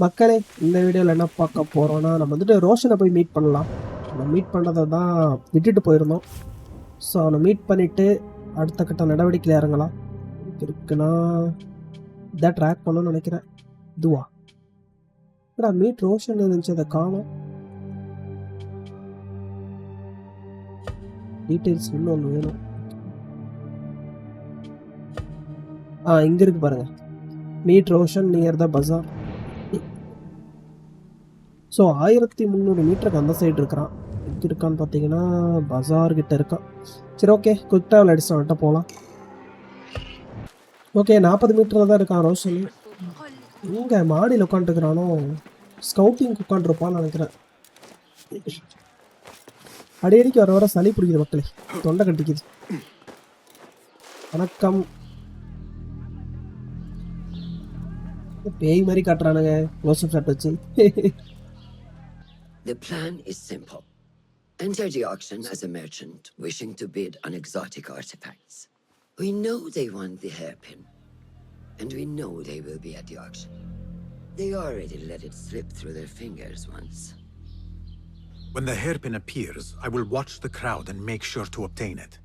மக்களே, இந்த வீடியோவில் என்ன பார்க்க போகிறோன்னா, நம்ம வந்துட்டு ரோஷனை போய் மீட் பண்ணலாம். நம்ம மீட் பண்ணதை தான் விட்டுட்டு போயிருந்தோம். ஸோ அவனை மீட் பண்ணிவிட்டு அடுத்த கட்ட நடவடிக்கையில் இறங்கலாம். இருக்குன்னா இதான் ட்ராக் பண்ணணும்னு நினைக்கிறேன். இதுவா ஏடா மீட் ரோஷன் இருந்துச்சு, அதை காணும். டீட்டெயில்ஸ் இன்னும் ஒன்று வேணும். இங்கே இருக்கு பாருங்க, meet Roshan near the bazaar. So 1300 மீட்டருக்கு அந்த சைடு இருக்கிறான். எங்கே இருக்கான்னு பார்த்தீங்கன்னா பஜார்கிட்ட இருக்கான். சரி, ஓகே, குயிக் ட்ராவல் அடிச்சு அவன்கிட்ட போகலாம். ஓகே, 40 மீட்டரில் தான் இருக்கான் ரோஷன். இங்கே மாடியில் உட்காந்துருக்கிறானோ, ஸ்கவுட்டிங் உட்காந்துருப்பான்னு நினைக்கிறேன். அடிக்கடிக்கு வர வர சளி பிடிக்குது மக்களே, தொண்டை கட்டிக்குது. வணக்கம். பேய் மாதிரி காட்டுறானுங்க க்ளோஸ் அப் ஷாட் வச்சு. The plan is simple. Enter the auction as a merchant wishing to bid on exotic artifacts. We know they want the hairpin, and we know they will be at the auction. They already let it slip through their fingers once. When the hairpin appears, I will watch the crowd and make sure to obtain it.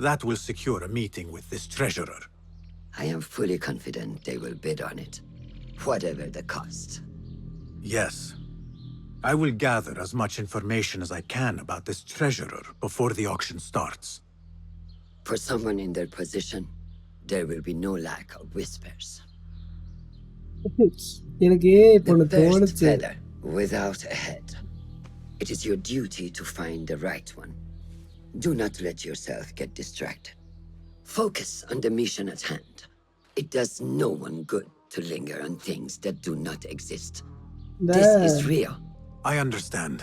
That will secure a meeting with this treasurer. I am fully confident they will bid on it, whatever the cost. Yes. I will gather as much information as I can about this treasurer before the auction starts. For someone in their position, there will be no lack of whispers. The first feather without a head. It is your duty to find the right one. Do not let yourself get distracted. Focus on the mission at hand. It does no one good to linger on things that do not exist. This is real. I understand.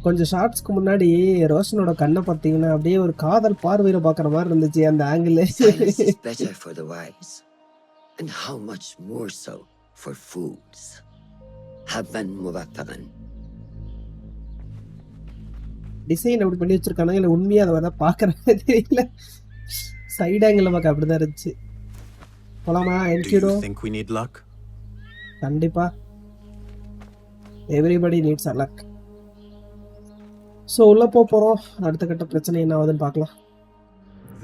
கொஞ்சம் ஷார்ட்ஸ்க்கு முன்னாடி ரோஷனோட கண்ணை பார்த்தீங்கன்னா அப்படியே ஒரு காதல் பார்வையில பார்க்குற மாதிரி இருந்துச்சு அந்த angle. Silence is better for the wise, and how much more so for fools. Habban muwaffaqan. Design அப்படி பண்ணி வச்சிருக்கானுங்க, இல்லை உண்மையாக அதை வேணா பார்க்குறாங்க தெரியல. சைடு ஆங்கிள் பார்க்க அப்படிதான் இருந்துச்சு. போலாமா? Do you think we need luck? கண்டிப்பா. Everybody needs a luck. So உள்ள போகிறோம். அடுத்த கட்ட பிரச்சனை என்ன ஆகுதுன்னு பார்க்கலாம்.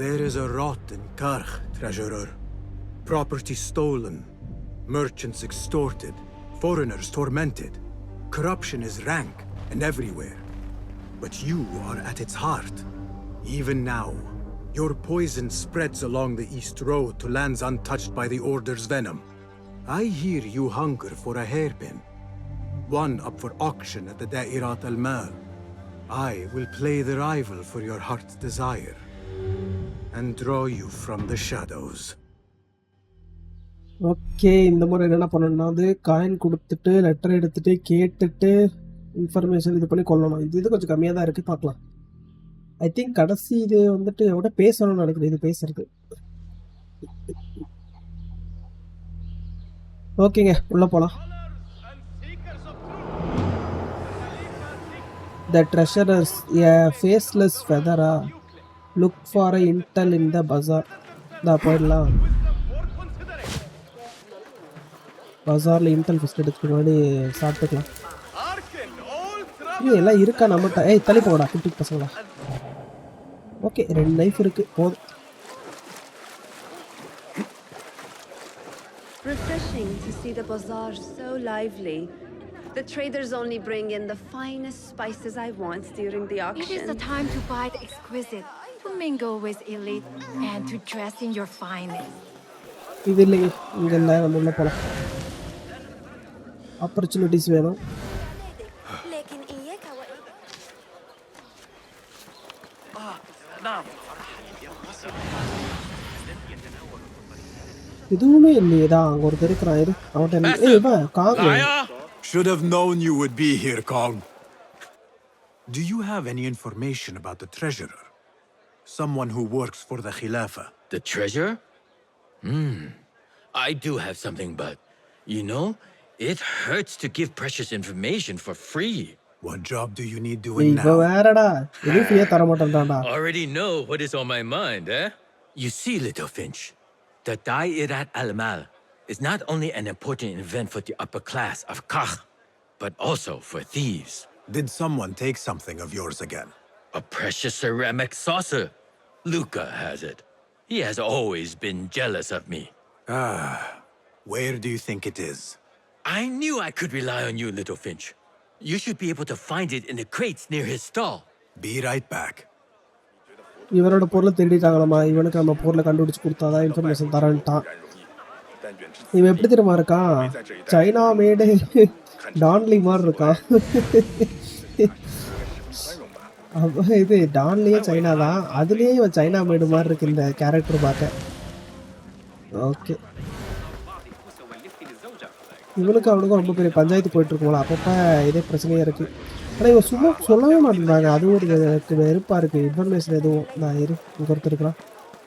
There is a rot in Karkh, treasurer. Property stolen, merchants extorted, foreigners tormented. Corruption is rank and everywhere. But you are at its heart. Even now, your poison spreads along the east road to lands untouched by the Order's venom. I hear you hunger for a hairpin. One up for auction at the Da'irat al-Mal. I will play the rival for your heart's desire and draw you from the shadows. Okay, இந்த முறை என்னென்ன பண்ணணும்னா வந்து coin கொடுத்துட்டு letter எடுத்துட்டு கேட்டுட்டு information இது பண்ணி கொள்ளணும். இது கொஞ்சம் கம்மியாக தான் இருக்குது, பார்க்கலாம். ஐ திங்க் கடைசி இது வந்துட்டு எவ்வளோ பேசணும்னு நினைக்கிறேன். இது பேசுறது ஓகேங்க, உள்ளே போகலாம். The treasurers, a faceless feather. Look for a intel in the bazaar. Da போயிடலாம். பஜாரில் இன்டெல் ஃபஸ்ட் எடுத்துக்கு முன்னாடி சாப்பிட்டுக்கலாம். எல்லாம் இருக்கா நம்மகிட்ட? ஏய் தள்ளி போடா குட்டி பசங்களா. ஓகே, 2 நைஃப் இருக்கு, போதும். Refreshing to see the bazaar so lively. The traders only bring in the finest spices I want during the auction. It is the time to buy the exquisite, to mingle with elite, and to dress in your finest. இது இல்லைங்க, இங்கே இல்லை, நம்ம உள்ள போகலாம். Opportunities வேணும். எதுவுமே இல்லையேதான். அங்கே ஒருத்தர் இருக்கிறான். இது அவன்கிட்ட Should have known you would be here, Kong. Do you have any information about the treasurer? Someone who works for the Khilafah. The treasurer? I do have something, but, you know, it hurts to give precious information for free. What job do you need doing now? Already know what is on my mind, eh? You see, little Finch, the Da'irat al-Mal is not only an important event for the upper class of Kach, but also for thieves. Did someone take something of yours again? A precious ceramic saucer. Luca has it. He has always been jealous of me. Where do you think it is? I knew I could rely on you, Little Finch. You should be able to find it in the crates near his stall. Be right back. இவரோட பொருளை திருடிட்டாங்களாமா. இவனுக்கு நம்ம பொருளை கண்டுபிடிச்சு கொடுத்தாதான் information தரேன்ட்டான். இவன் எப்படி தெரியுமா இருக்கான்? சைனா மேடு டான்லி மாதிரி இருக்கான். அப்போ இது டான்லியே சைனா தான். அதுலேயே இவன் சைனா மேடு மாதிரி இருக்கு இந்த கேரக்டர் பார்க்க. ஓகே, இவனுக்கு அவனுக்கும் ரொம்ப பெரிய பஞ்சாயத்து போயிட்டு இருக்கும்போல அப்பப்போ இதே பிரச்சனையாக இருக்குது. ஆனால் இவன் சும்மா சொல்லவே மாட்டேங்கிறாங்க. அதுவும் ஒரு வெறுப்பாக இருக்குது. இன்ஃபர்மேஷன் எதுவும் நான் இங்கே ஒருத்தர் இருக்கிறான்.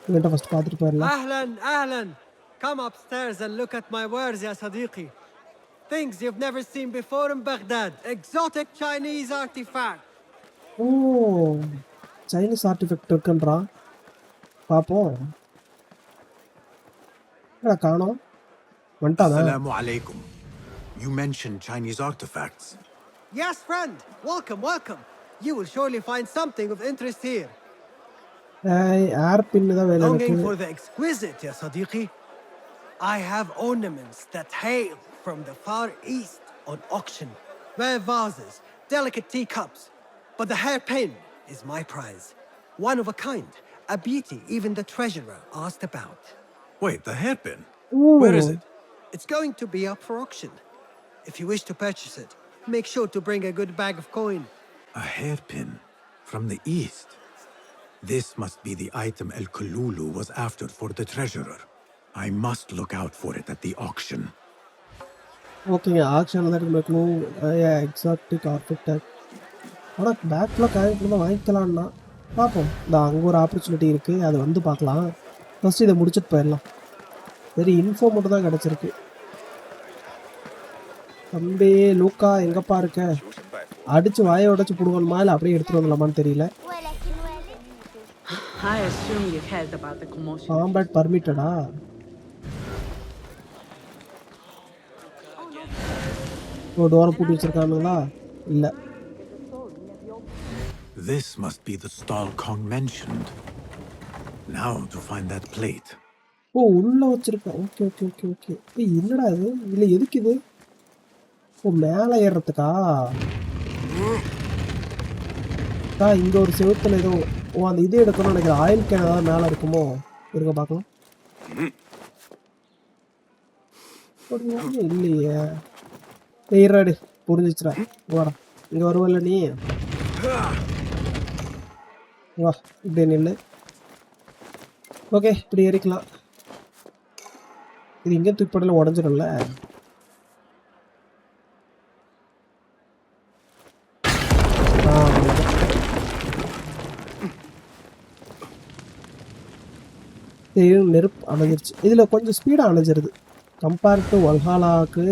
இவன்ட்ட ஃபஸ்ட் பார்த்துட்டு போயிடலாம். أهلاً. Come upstairs and look at my wares, ya Sadiqi. Things you've never seen before in Baghdad. Exotic Chinese artifact. O, Chinese artefact இருக்குன்றான். பார்ப்போம். காணோம். வந்துட்டானா? Assalamu alaikum. You mentioned Chinese artifacts. Yes, friend. Welcome. You will surely find something of interest here. ஏர் பின்னு தான் வேலை Longing எனக்கு. for the exquisite, ya Sadiqi? I have ornaments that hail from the Far East on auction. Rare vases, delicate teacups. But the hairpin is my prize. One of a kind. A beauty even the treasurer asked about. Wait, the hairpin? Ooh. Where is it? It's going to be up for auction. If you wish to purchase it, make sure to bring a good bag of coin. A hairpin from the east. This must be the item El Kululu was after for the treasurer. I must look out for it at the auction. ஓகேங்க, action தான் இருக்கணும். Exotic artefact. ஆனால் பேக்கில் காய்க்கு தான் வாங்கிக்கலான்னா பார்ப்போம். இந்த அங்கே ஒரு ஆப்பர்ச்சுனிட்டி இருக்குது, அது வந்து பார்க்கலாம். ஃபஸ்ட்டு இதை முடிச்சுட்டு போயிடலாம். சரி, இன்ஃபோ மட்டும் தான் கிடச்சிருக்கு. தம்பி லூக்கா எங்கப்பா இருக்க? அடித்து வாயை உடச்சி போடுவோம்மா இல்லை அப்படியே எடுத்துகிட்டு வந்துடலாமான்னு தெரியல. I assume you heard about the commotion. Combat பர்மிட்டடா? ஓ, டோரை பூட்டி வச்சுருக்கானுங்களா? இல்லை. This must be the stall Kong mentioned. Now to find that plate. ஓ, உள்ளே வச்சுருக்கேன். ஓகே. என்னடா இது? இல்லை எதுக்கு இது? ஓ, மேலே ஏறுறதுக்கா? இங்கே ஒரு செவத்தில் ஏதோ அந்த இது எடுக்கணும்னு நினைக்கிறேன். ஆயில் கேன் ஏதாவது மேலே இருக்குமோ? இருக்க பார்க்கலாம். இல்லையே. இருடாடி, புரிஞ்சிச்சுடா. வாடா, இங்கே வருவல்ல நீ. வா, இப்படி நில்லு. ஓகே, இப்படி ஏறிக்கலாம். இது இங்கே தூக்கிப்படல உடஞ்சிடும்ல. நெருப்பு அணைஞ்சிருச்சு. இதில் கொஞ்சம் ஸ்பீடாக அணைஞ்சிருது கம்பேர்ட் டு வல்ஹாலாவுக்கு.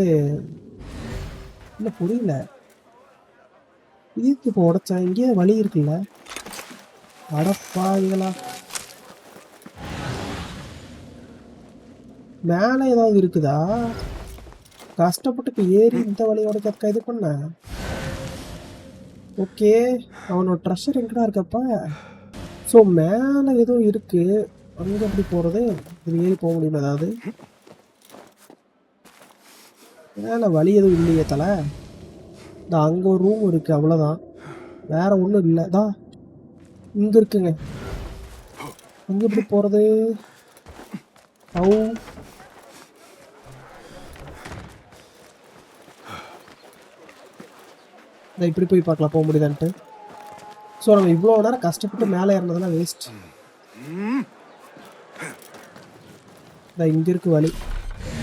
இல்லை புரியல, இதுக்கு இப்போ உடச்சா இங்கே வழி இருக்குல்ல. அடப்பாங்களா, மேலே ஏதாவது இருக்குதா? கஷ்டப்பட்டு இப்போ ஏறி இந்த வழி உடைக்கிறதுக்கா இது பண்ண. ஓகே, அவனோட ட்ரெஷர் எங்கடா இருக்கப்பா? ஸோ மேலே ஏதோ இருக்குது, அங்கே எப்படி போகிறது? இது ஏறி போக முடியுமா? ஏதாவது மேலே வழி எதுவும் இல்லையே தலை. அங்கே ஒரு ரூம் இருக்குது, அவ்வளோதான், வேற ஒன்றும் இல்லை. இங்கே இருக்குங்க. அங்கே எப்படி போகிறது? இப்படி போய் பார்க்கலாம் போக முடியுதான்ட்டு. ஸோ நம்ம இவ்வளோ நேரம் கஷ்டப்பட்டு மேலே ஏறினதெல்லாம் வேஸ்ட். இங்கே இருக்குது வழி.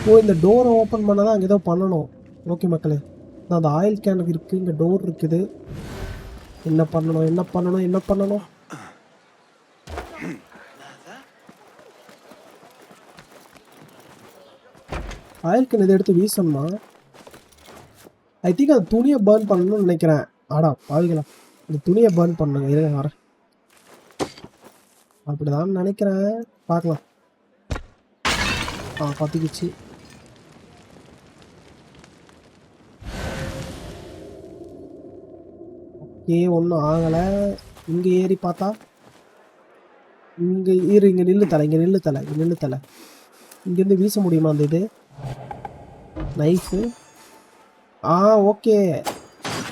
ஓ, இந்த டோரை ஓப்பன் பண்ணால் தான் அங்கே ஏதோ பண்ணணும். ஓகே மக்களே, அந்த ஆயில் கேனுக்கு இருக்குது, இங்கே டோர் இருக்குது. என்ன பண்ணணும்? ஆயில் கேன் இதை எடுத்து வீசணுமா? ஐ திங்க் அந்த துணியை பர்ன் பண்ணணும்னு நினைக்கிறேன். ஆடா பாவிங்களா, இந்த துணியை பர்ன் பண்ணுங்க. இருங்க வரேன். அப்படிதான் நினைக்கிறேன், பார்க்கலாம். பற்றிக்கிச்சு. ஒன்றும் ஆகலை. இங்கே ஏறி பார்த்தா இங்கே இங்கே நில்லு தலை, இங்கே நில்லு தலை, இங்கே நில்லு தலை. இங்கேருந்து வீச முடியுமா அந்த இது நைஃபு? ஓகே.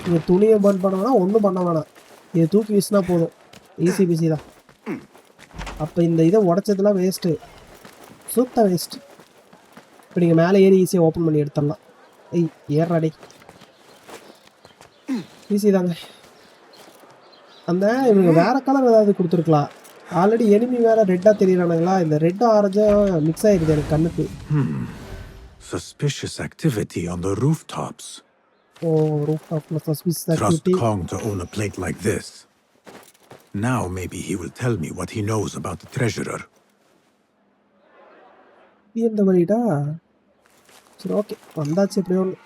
இங்கே துணியை பர்ன் பண்ண வேணாம், ஒன்றும் பண்ண வேணாம். இதை தூக்கி வீசினா போதும். ஈஸி பிஸி தான். அப்போ இந்த இதை உடச்சதுலாம் வேஸ்ட்டு, சுத்த வேஸ்ட்டு. இப்போ நீங்கள் மேலே ஏறி ஈஸியாக ஓப்பன் பண்ணி எடுத்துடலாம். ஏறாடி ஈஸி தாங்க. அந்த இவங்க வேறு கலர் ஏதாவது கொடுத்துருக்கலாம். ஆல்ரெடி எனிமி வேறு ரெட்டாக தெரியுறானுங்களா, இந்த ரெட்டும் ஆரஞ்சும் மிக்ஸ் ஆகிடுது எனக்கு கண்ணுக்கு. Suspicious activity on the rooftops. Rooftopல suspicious Trust activity. Kong to own a plate like this. Now maybe he will tell me what he knows about the treasurer. இந்த வழிடா. சரி okay, வந்தாச்சு எப்படியோ ஒன்று.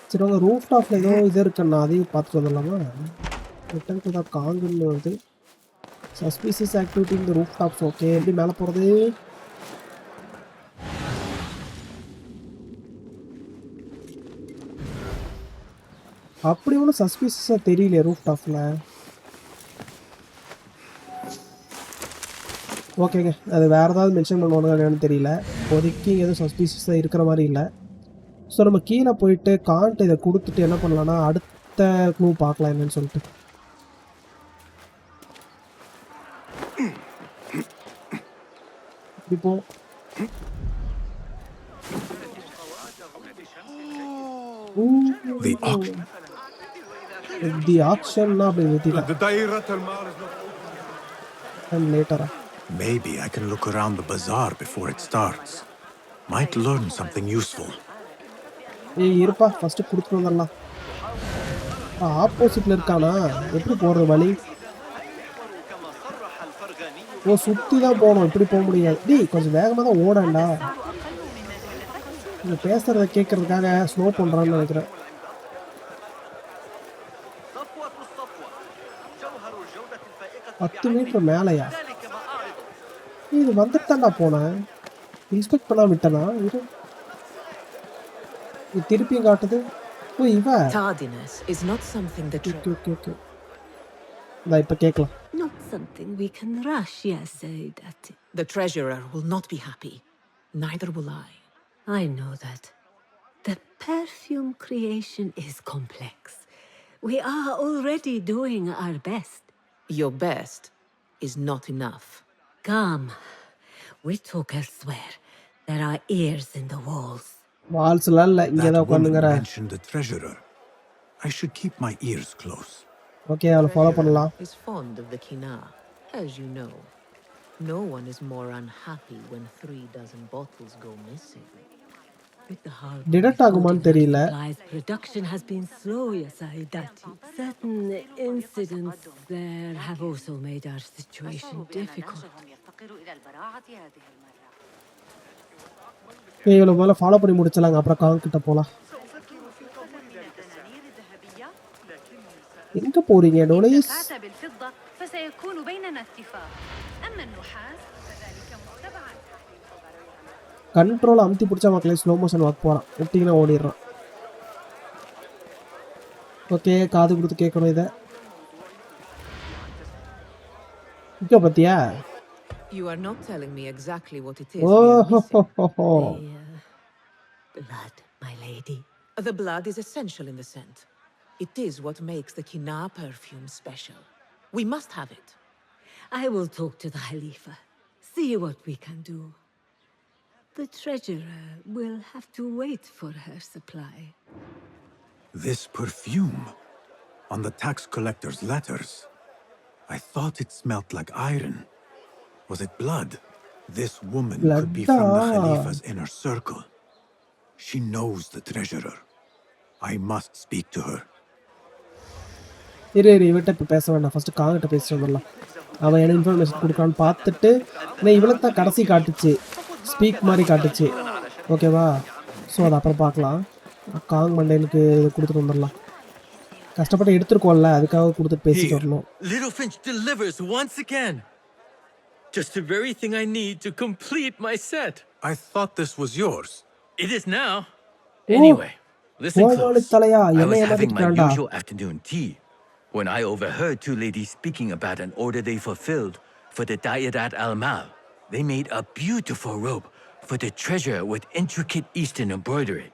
சரி உங்கள் ரூஃப் டாப்பில் ஏதோ இது இருக்குண்ணா, அதையும் பார்த்துட்டு வந்துடலாமா? ரிட்டர்ன் டு த காங்குன்னு வருது. சஸ்பீசியஸ் ஆக்டிவிட்டி இந்த ரூஃப் டாப்ஸ். ஓகே, எப்படி மேலே போகிறது? அப்படி ஒன்றும் சஸ்பீசியஸாக தெரியல ரூஃப் டாப்பில். ஓகேங்க, அது வேறு ஏதாவது மென்ஷன் பண்ணுவானுங்கன்னு தெரியல. இப்போதைக்கு எதுவும் சஸ்பீசியஸாக இருக்கிற மாதிரி இல்லை. ஸோ நம்ம கீழே போயிட்டு கான்ட்டு இதை கொடுத்துட்டு என்ன பண்ணலான்னா அடுத்த க்ளூ பார்க்கலாம் என்னன்னு சொல்லிட்டு. இப்போ தி ஆக்ஷன்னா அப்படி நிறுத்திடலாம். லேட்டரா Maybe I can look around the bazaar before it starts. Might learn something useful. இருப்பா, ஃபஸ்ட்டு கொடுத்துட்டு வந்துடலாம். ஆப்போசிட்டில் இருக்கானா? எப்படி போகிறது வழி? சுற்றி தான் போகணும், இப்படி போக முடியாது. கொஞ்சம் வேகமாக தான் ஓடண்டா. நீங்கள் பேசுகிறத கேட்குறதுக்காக ஸ்லோ பண்ணுறான்னு நினைக்கிறேன். மீட்டர் மேலையா? இது வந்துட்டு தான்டா போனேன், இன்ஸ்பெக்ட் பண்ணா விட்டனா? இது திருப்பியும் காட்டுது. Tardiness is not something that okay நான் இப்போ கேட்கலாம். Not something we can rush, yes, that. the treasurer will not be happy. Neither will I. I know that. The perfume creation is complex. We are already doing our best. Your best is not enough. Come, we talk elsewhere. There are ears in the walls. வால்ஸ்லாம் இல்லை, இங்கே தான் That woman உட்காந்துங்கிற. mentioned the treasurer. I should keep my ears close. Okay, அவளை follow பண்ணலாம். Is fond of the kina, as you know. No one is more unhappy when 3 dozen bottles go missing. With the hard detect ஆகுமான்னு தெரியல. production has been slow, yes, certain incidents there have also made our situation difficult. இவ்வளோ மேலே follow பண்ணி முடிச்சலாங்க, அப்புறம் காங்கிட்ட போகலாம். எங்கே போகிறீங்க டோலேஸ்? Control அமுத்தி பிடிச்சா மக்களே ஸ்லோ மோஷன் வாக் போகிறான், விட்டிங்கன்னா ஓடிடுறான். ஓகே, காது கொடுத்து கேட்கணும் இதை. இங்கே பார்த்தியா? You are not telling me exactly what it is. Blood, my lady. The blood is essential in the scent. It is what makes the kina perfume special. We must have it. I will talk to the Khalifa, see what we can do. The treasurer will have to wait for her supply. This perfume on the tax collector's letters. I thought it smelt like iron. Was it blood? This woman could be from the Khalifa's inner circle. She knows the treasurer. I must speak to her. இவட்ட இப்போ பேச வேண்டாம், first காங்கிட்ட பேசிட்டு வந்துடலாம். அவன் என்ன information கொடுக்கான்னு பார்த்துட்டு, ஏன்னா இவளுக்கு தான் கடைசி காட்டுச்சு, ஸ்பீக் மாதிரி காட்டுச்சு. ஓகேவா? ஸோ அதை அப்புறம் பார்க்கலாம். காங் மண்டேனுக்கு கொடுத்துட்டு வந்துடலாம். கஷ்டப்பட்டு எடுத்துருக்கோம்ல, அதுக்காக கொடுத்துட்டு பேசிட்டு வரணும். Little Finch delivers once again. Just the very thing I need to complete my set. I thought this was yours. It is now. Anyway, Listen கோமாளி close. தலையா I என்ன was having my ஏமாத்திட்டான்டா. usual afternoon tea when I overheard two ladies speaking about an order they fulfilled for the Dayadat al-Mal. They made a beautiful robe for the treasure with intricate Eastern embroidery.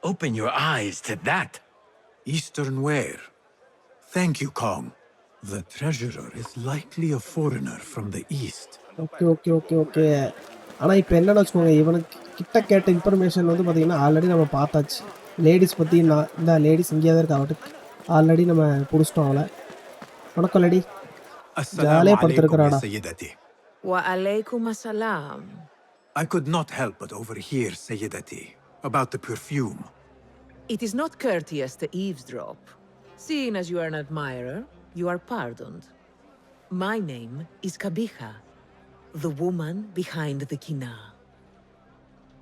Open your eyes to that. Eastern ware. Thank you, Kong. The treasurer is likely a foreigner from the east. Okay okay okay okay. ஆனால் இப்போ என்னன்னு வச்சுக்கோங்க, இவனுக்கு கிட்ட கேட்ட information வந்து பார்த்தீங்கன்னா already நம்ம பார்த்தாச்சு. லேடிஸ் பற்றி நான் இந்த லேடிஸ் இங்கேயே தான் இருக்கா, அவட்டுக்கு ஆல்ரெடி நம்ம பிடிச்சிட்டோம் அவளை. வணக்கம் லேடி. Assalamu ஜாலியாக alaikum, படுத்துருக்குறாடா. ya Sayyidati. Wa alaykum assalam. I could not help but overhear, Sayyidati, about the perfume. It is not courteous to eavesdrop. Seeing as you are an admirer, you are pardoned. My name is Kabiha, the woman behind the kina.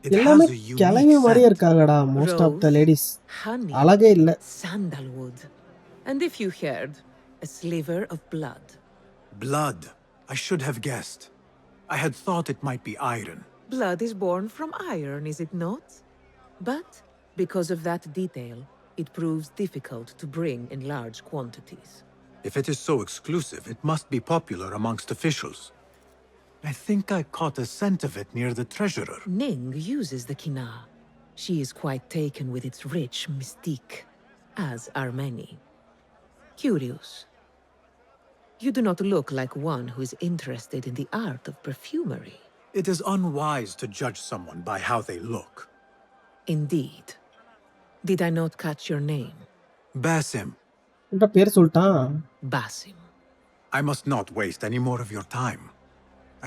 It எல்லாமே has a கிளவி unique மாதிரியே scent. இருக்காங்கடா most of the ladies. honey, அழகே இல்லை. sandalwood, and if you heard, a sliver of blood. Blood. I should have guessed. I had thought it might be iron. Blood is born from iron, is it not? But because of that detail, it proves difficult to bring in large quantities. If it is so exclusive, it must be popular amongst officials. I think I caught a scent of it near the treasurer. Ning uses the kina. She is quite taken with its rich mystique, as are many. Curious. You do not look like one who is interested in the art of perfumery. It is unwise to judge someone by how they look. Indeed. Did I not catch your name? Basim, என்ற பேர் சொல்லிட்டான். Basim. I must not waste any more of your time.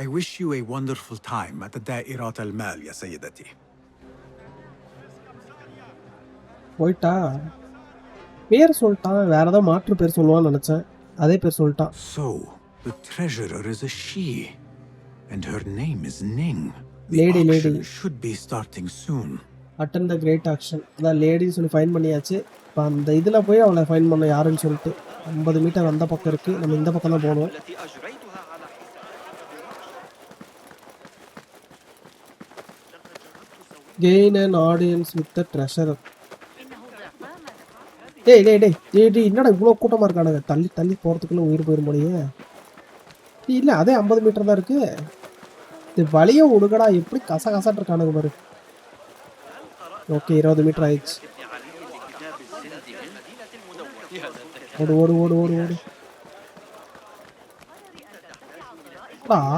I wish you a wonderful time at the Da'irat al-Mal, ya Sayyidati. போயிட்டா. பேர் சொல்லிட்டான், வேற ஏதாவது மாற்று பேர் சொல்லுவான்னு நினச்சேன். அதே பேர் சொல்லிட்டான். So, the treasurer is a she, and her name is Ning. The Lady, auction lady. should be starting soon. Attend the great auction. அதான் லேடின்னு சொல்லி ஃபைன் பண்ணியாச்சு. இப்போ அந்த இதில் போய் அவளை ஃபைன் பண்ண யாருன்னு சொல்லிட்டு 50 மீட்டர் அந்த பக்கம் இருக்குது, நம்ம இந்த பக்கம் தான் போகணும். Gain and audience with the treasurer. டேய் டேய் டேய் டேய் டேய் என்னடா இவ்வளோ கூட்டமாக இருக்கானுங்க. தள்ளி தள்ளி போகிறதுக்குள்ளே உயிர் போயிடும் போலயே. இல்லை அதே 50 மீட்டர் தான் இருக்குது. இது வழியை விடுங்கடா, எப்படி கசகசாட்டு இருக்கானுங்க பாரு. ஓகே 20 மீட்டர் ஆயிடுச்சு. ஓடு ஓடு ஓடு ஓடு ஓடு.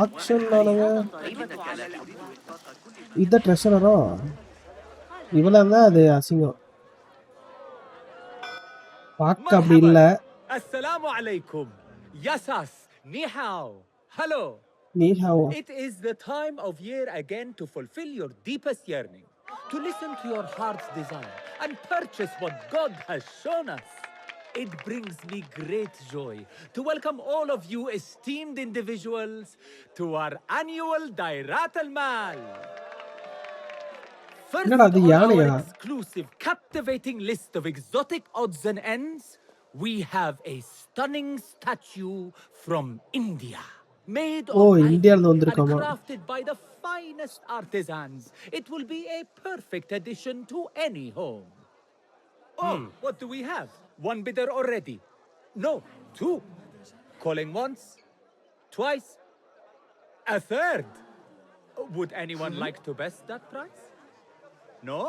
ஆக்ஷன் நானுங்க. இத ட்ரெஷரரோ இவள தான் அது அசிங்கம். பார்க்க அப்படி இல்லை. Assalamu alaikum. Yasas. Ni hao. Hello. நீ ஹாவா. It is the time of year again to fulfill your deepest yearning, to listen to your heart's desire and purchase what God has shown us. It brings me great joy to welcome all of you esteemed individuals to our annual Dairat al-Mal. First என்னடா அது on our யானையா? exclusive, captivating list of exotic odds and ends, we have a stunning statue from India. Made of இந்தியால ivory and வந்திருக்காமா? crafted by the finest artisans. It will be a perfect addition to any home. Oh, what do we have? One bidder already? No, two. Calling once, twice, a third. Would anyone like to best that price? No?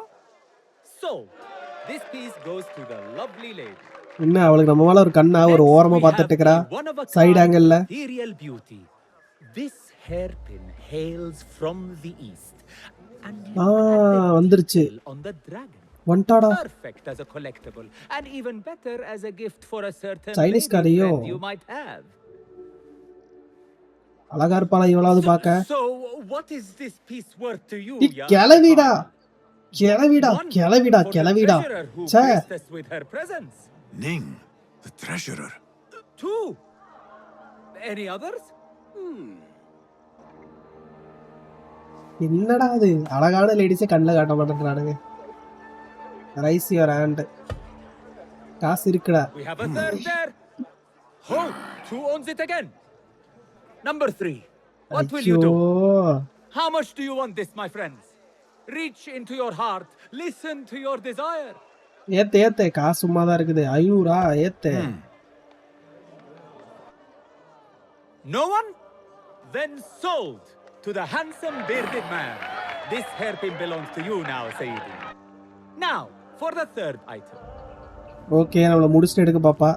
So, this piece goes to the lovely lady. என்ன அவளுக்கு நம்ம மேல ஒரு கண்ணா ஒரு ஓரமா பார்த்துட்டு இருக்கறா. Side ஆங்கிள்ல. Ethereal beauty. This hairpin hails from the east and வந்துருச்சு. on the dragon. வந்துட்டாடா. Perfect as a collectible and even better as a gift for a certain Chinese lady காரியோ. friend you might have. அழகா இருப்பாளா இவளாவது பார்க்க. So what is this piece worth to you? கிளவிடா. கிளவிடா கிளவிடா கிளவிடா. ச்சே. With her presence. Ning, the treasurer. Two. Any others? என்னடா அது அழகான லேடிஸே கண்ணில் காட்ட மாட்டேன்றானுங்க. Raise your hand. காசு இருக்குடா. We have a third there. Oh, who owns it again? Number 3. What will you do? How much do you want this, my friends? Reach into your heart. Listen to your desire. ஏத்து காசு சும்மா தான் இருக்குது. 500 ஏத்து. No one? Then sold to the handsome bearded man. This hairpin belongs to you now, Saidi. Now, for the third item. Okay, நம்மள முடிச்சிட்டு எடுக்க பாப்பா.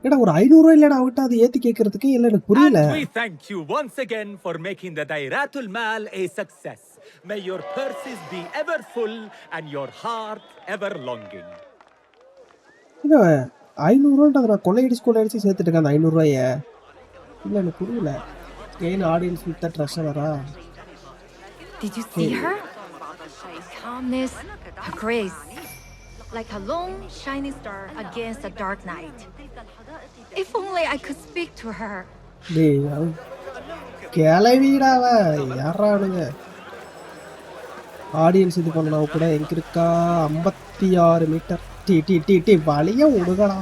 ஏடா ஒரு 500 இல்லடா அவட்ட அது ஏத்தி கேக்குறதுக்கு இல்ல எனக்கு புரியல. And we thank you once again for making the Dairatul Mal a success. May your purses be ever full and your heart ever longing. இது 500ன்றத நான் கொள்ளையடிச்சு சேர்த்துட்டேன் அந்த 500 ரூபாயை. இல்ல எனக்கு புரியல. Gain audience with the treasurer. Did you see her? Her calmness, her grace. Like a long, shining star against a dark night. If only I could speak to her. டேய் கேளவிடாவ யாரானுங்க audience இது பண்ணா கூட எங்க இருக்கா 56 மீட்டர் டி வலிய உடுகடா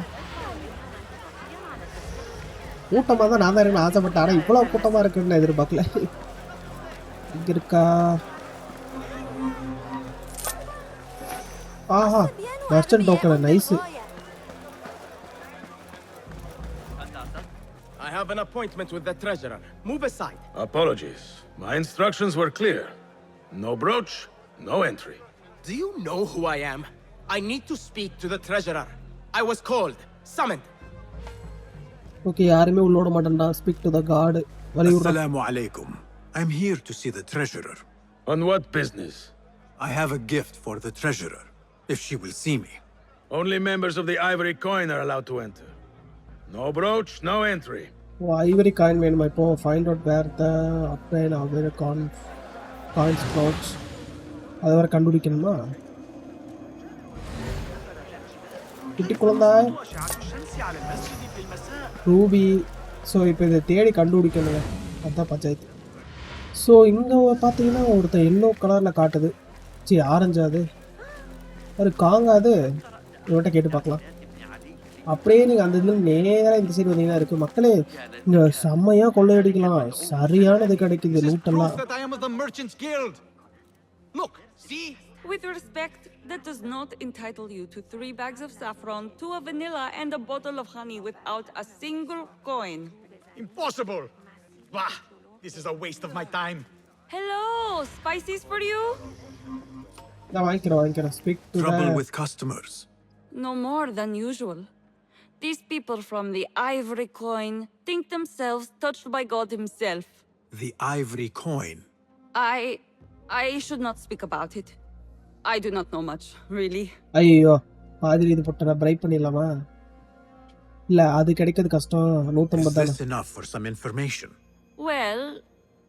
கூட்டமா தான் நான் தான் ஆசைப்பட்டேன் ஆனா இவ்வளவு கூட்டமா இருக்குன்னு எதிர்பார்க்கல இங்க இருக்கா ஆஹா merchant token nice I have an appointment with the treasurer. Move aside. Apologies. My instructions were clear. No brooch, no entry. Do you know who I am? I need to speak to the treasurer. I was called, summoned. Okay, yarume ulloda matanda. Speak to the guard. Assalamu alaikum. I'm here to see the treasurer. On what business? I have a gift for the treasurer, if she will see me. Only members of the Ivory Coin are allowed to enter. No brooch, no entry. Oh, Ivory Coin made my phone. Find out where the upgrade Ivory coins pouch. Adavara kandudikanuma. Kitti kulanda. Ruby. So ipo idu thedi kandudikanunga. Adha panchayathu. So inga pathina orutha yellow color la kaatudhu. See orange adu. Oru kaanga adu. Ivata kettu paakalam. அப்படியே நீங்க அந்த இதுல நேரா இந்த side வந்தீங்கன்னா இருக்கு மக்களே இங்க செம்மையா கொள்ளையடிக்கலாம் சரியானது கிடைக்குது லூட் எல்லாம் Look, see? With respect, that does not entitle you to 3 bags of saffron, 2 of vanilla, and a bottle of honey without a single coin. Impossible! Bah, this is a waste of my time. Hello, spices for you? நான் வாங்கிக்கிறேன் speak to Trouble with customers. No more than usual. These people from the Ivory Coin think themselves touched by God himself. The Ivory Coin? I should not speak about it. I do not know much, really. ஐயோ மாதிரி இது போட்டா bright பண்ணிடலாமா இல்ல அது கிடைக்கிறது கஷ்டம் 150 தான். Is this enough for some information? Well,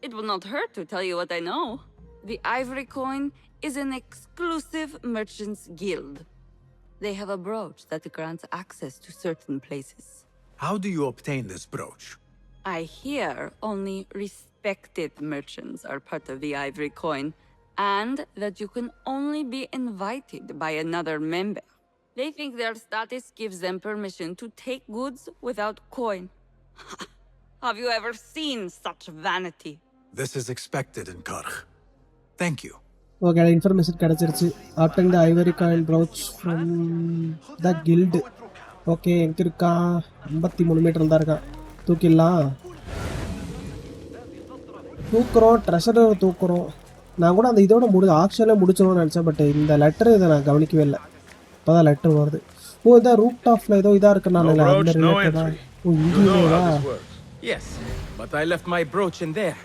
it will not hurt to tell you what I know. The Ivory Coin is an exclusive merchants guild. They have a brooch that grants access to certain places. How do you obtain this brooch? I hear only respected merchants are part of the Ivory Coin, and that you can only be invited by another member. They think their status gives them permission to take goods without coin. Have you ever seen such vanity? This is expected in Karkh. Thank you. Okay information கிடைச்சிருச்சு obtain the ivory coin brooch from the guild okay எங்கே இருக்கா 53 metre தான் இருக்கான் தூக்கிடலாம் தூக்குறோம் ட்ரெஷரை தூக்குறோம் நான் கூட அந்த இதோட ஆக்ஷனில் முடிச்சிடும்னு நினச்சேன் பட் இந்த லெட்டர் இதை நான் கவனிக்கவே இல்லை இப்போ தான் லெட்டர் வருது ஓ இதான் ரூப் டாப்பில் ஏதோ இதாக இருக்கு நான் அந்த ரிலேட்டடாக ஓ இங்கேயா Yes, but I left my brooch in there.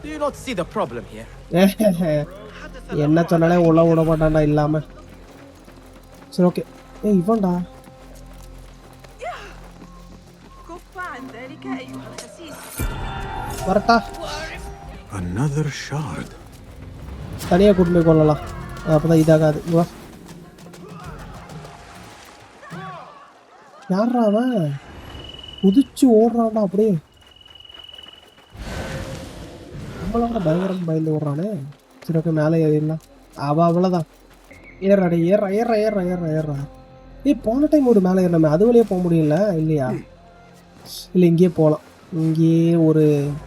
Do you not see the problem here? என்ன சொன்னாலே உள்ள விட மாட்டான்டா இல்லாம சரி ஓகே ஏய் இவன்டா வரட்டா Another shard. தனியா கூட்டு போய் கொள்ளலாம் அப்பதான் இதாகாது வா யாரா அவன் குதிச்சு ஓடுறான்டா அப்படியே நம்மளோட பயங்கரம் பயந்து ஓடுறானே சரி ஓகே மேலே ஏறிடலாம் அவ்வளோதான் ஏறாடே ஏறா போன டைம் ஒரு மேலே ஏறினமே அது வழியே போக முடியல இல்லையா இல்லை இங்கேயே போகலாம் இங்கேயே ஒரு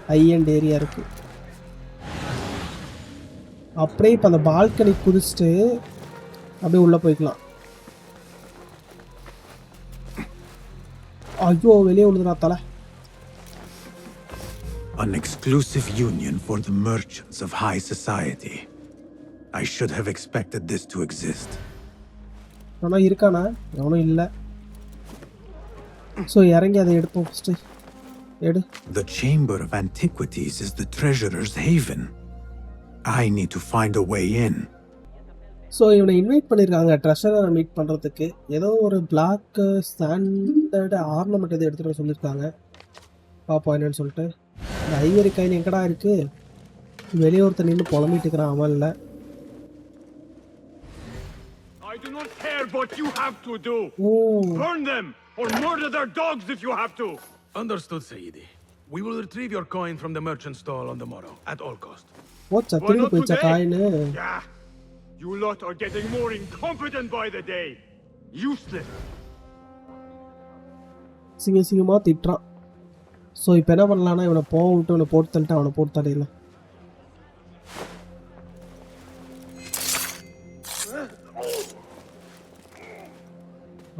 ஹை அண்ட் ஏரியா இருக்கு அப்படியே இப்போ அந்த பால்கனி குதிச்சுட்டு அப்படியே உள்ளே போய்க்கலாம் ஐயோ வெளியே விழுதுடா தலை. An exclusive union for the merchants of high society. I should have expected this to exist. ஆனால் இருக்கானா? எவனும் இல்லை. ஸோ இறங்கி அதை எடுப்போம் ஃபஸ்ட்டு. எடு. The Chamber of Antiquities is the treasurer's haven. I need to find a way in. So இவனை invite பண்ணியிருக்காங்க ட்ரெஷரரை மீட் பண்ணுறதுக்கு. ஏதோ ஒரு பிளாக் ஸ்டாண்டர்டு ஆர்னமெண்ட் எது எடுத்துகிட்டு வர சொல்லியிருக்காங்க. பார்ப்போம் என்னன்னு சொல்லிட்டு. இந்த ஐவரி கையில் எங்கடா இருக்குது? வெளியே ஒருத்தர் நின்று புலம்பிட்டு இருக்கிறான். அவன் இல்லை. I do not care what you have to do. Burn them or murder their dogs if you have to. Understood, Sayyidi. We will retrieve your coin from the merchant stall on the morrow, at all cost. போச்சா திரும்பி போயிச்சா coin? Yeah. You lot are getting more incompetent by the day. Useless. சிங்கமாக திட்டுறான். So இப்போ என்ன பண்ணலான்னா இவனை போக விட்டு இவனை போட்டு தள்ளிட்டு அவனை போட்டு தள்ளிடலாம்.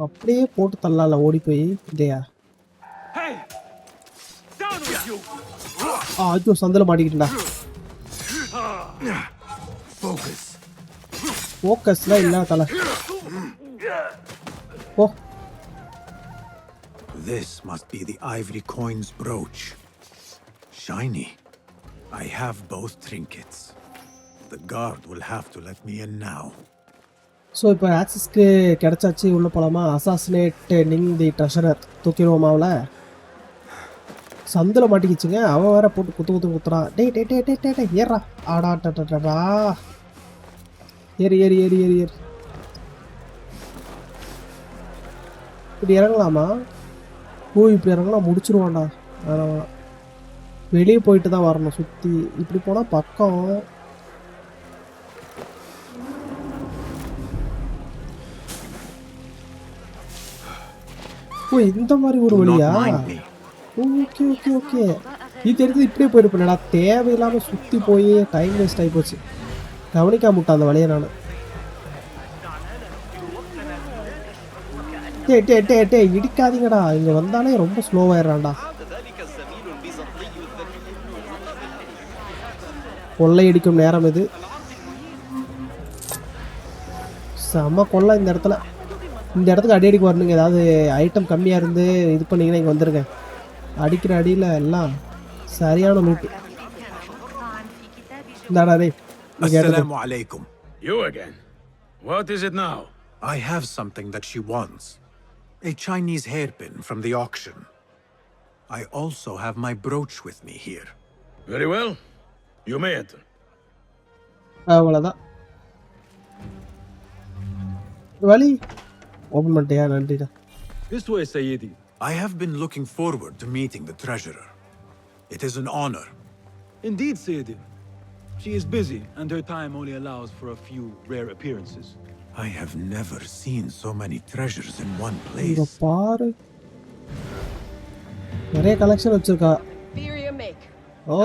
அப்படியே போட்டு தள்ளலாம்ல ஓடி போய் இல்லையா? ஐயோ சந்தில் மாட்டிக்கிட்டா. ஃபோக்கஸ்லாம் இல்லை தலை. ஓ This must be the ivory coin's brooch. Shiny. I have both trinkets. The guard will have to let me in now. So இப்போ ஆக்சஸ்க்கு கிடச்சாச்சு. உள்ள போகலாமா? அசாசினேட் நிங் தி ட்ரெஷரர் தூக்கிடுவோமா? அவளை சந்தில் மாட்டிக்கிச்சுங்க. அவன் வேற போட்டு குத்துறான். டே டே டே டே டே டே ஏறா. ஆடா டா ஏறி ஏறி ஏறி ஏறி ஏறி. இப்படி இறங்கலாமா? ஓ இப்படி இறங்கலாம். முடிச்சிருவான்டா. வேணாம் வெளியே போயிட்டு தான் வரணும் சுற்றி. இப்படி போனால் பக்கம். ஓ இந்த மாதிரி ஒரு வழியா? Okay okay okay. இது எடுத்து இப்படியே போயிருப்பேன்டா. தேவையில்லாமல் சுற்றி போய் டைம் வேஸ்ட் ஆகி போச்சு. கவனிக்காம விட்டான் அந்த வழியை நான். டே இடிக்காதீங்கடா. இங்கே வந்தாலே ரொம்ப ஸ்லோவாயிடுறான்டா. கொள்ளை அடிக்கும் நேரம் இது. செம்ம கொள்ளை இந்த இடத்துல. இந்த இடத்துக்கு அடி அடிக்கு வரணுங்க. ஏதாவது ஐட்டம் கம்மியாக இருந்து இது பண்ணிங்கன்னா இங்கே வந்துருங்க. அடிக்கிற அடியில் எல்லாம் சரியான லூட்டு. இந்தாடா டே. Assalamu alaikum. You again? What is it now? I have something that she wants. A Chinese hairpin from the auction. I also have my brooch with me here. Very well. You may enter. அவ்வளோதான். வலி open பண்ணிட்டியா? நன்றிடா. This way, Sayyidi. I have been looking forward to meeting the treasurer. It is an honor. Indeed, Sayyidi. She is busy, and her time only allows for a few rare appearances. I have never seen so many treasures in one place. இங்க பாரு. நிறைய collection வச்சிருக்கா. ஓ